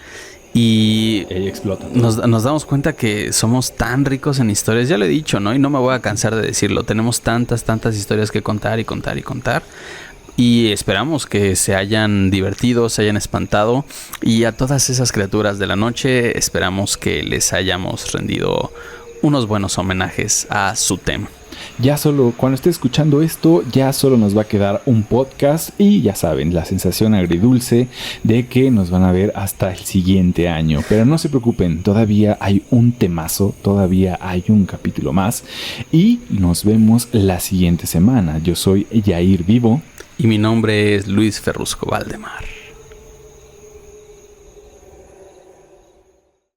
S1: Y
S2: explota.
S1: Nos damos cuenta que somos tan ricos en historias. Ya lo he dicho, ¿no? Y no me voy a cansar de decirlo. Tenemos tantas historias que contar. Y esperamos que se hayan divertido, se hayan espantado. Y a todas esas criaturas de la noche, esperamos que les hayamos rendido unos buenos homenajes a su tema.
S2: Ya solo, cuando esté escuchando esto, ya solo nos va a quedar un podcast, y ya saben, la sensación agridulce de que nos van a ver hasta el siguiente año. Pero no se preocupen, todavía hay un temazo, todavía hay un capítulo más, y nos vemos la siguiente semana. Yo soy Yair Vivo.
S1: Y mi nombre es Luis Ferrusco Valdemar.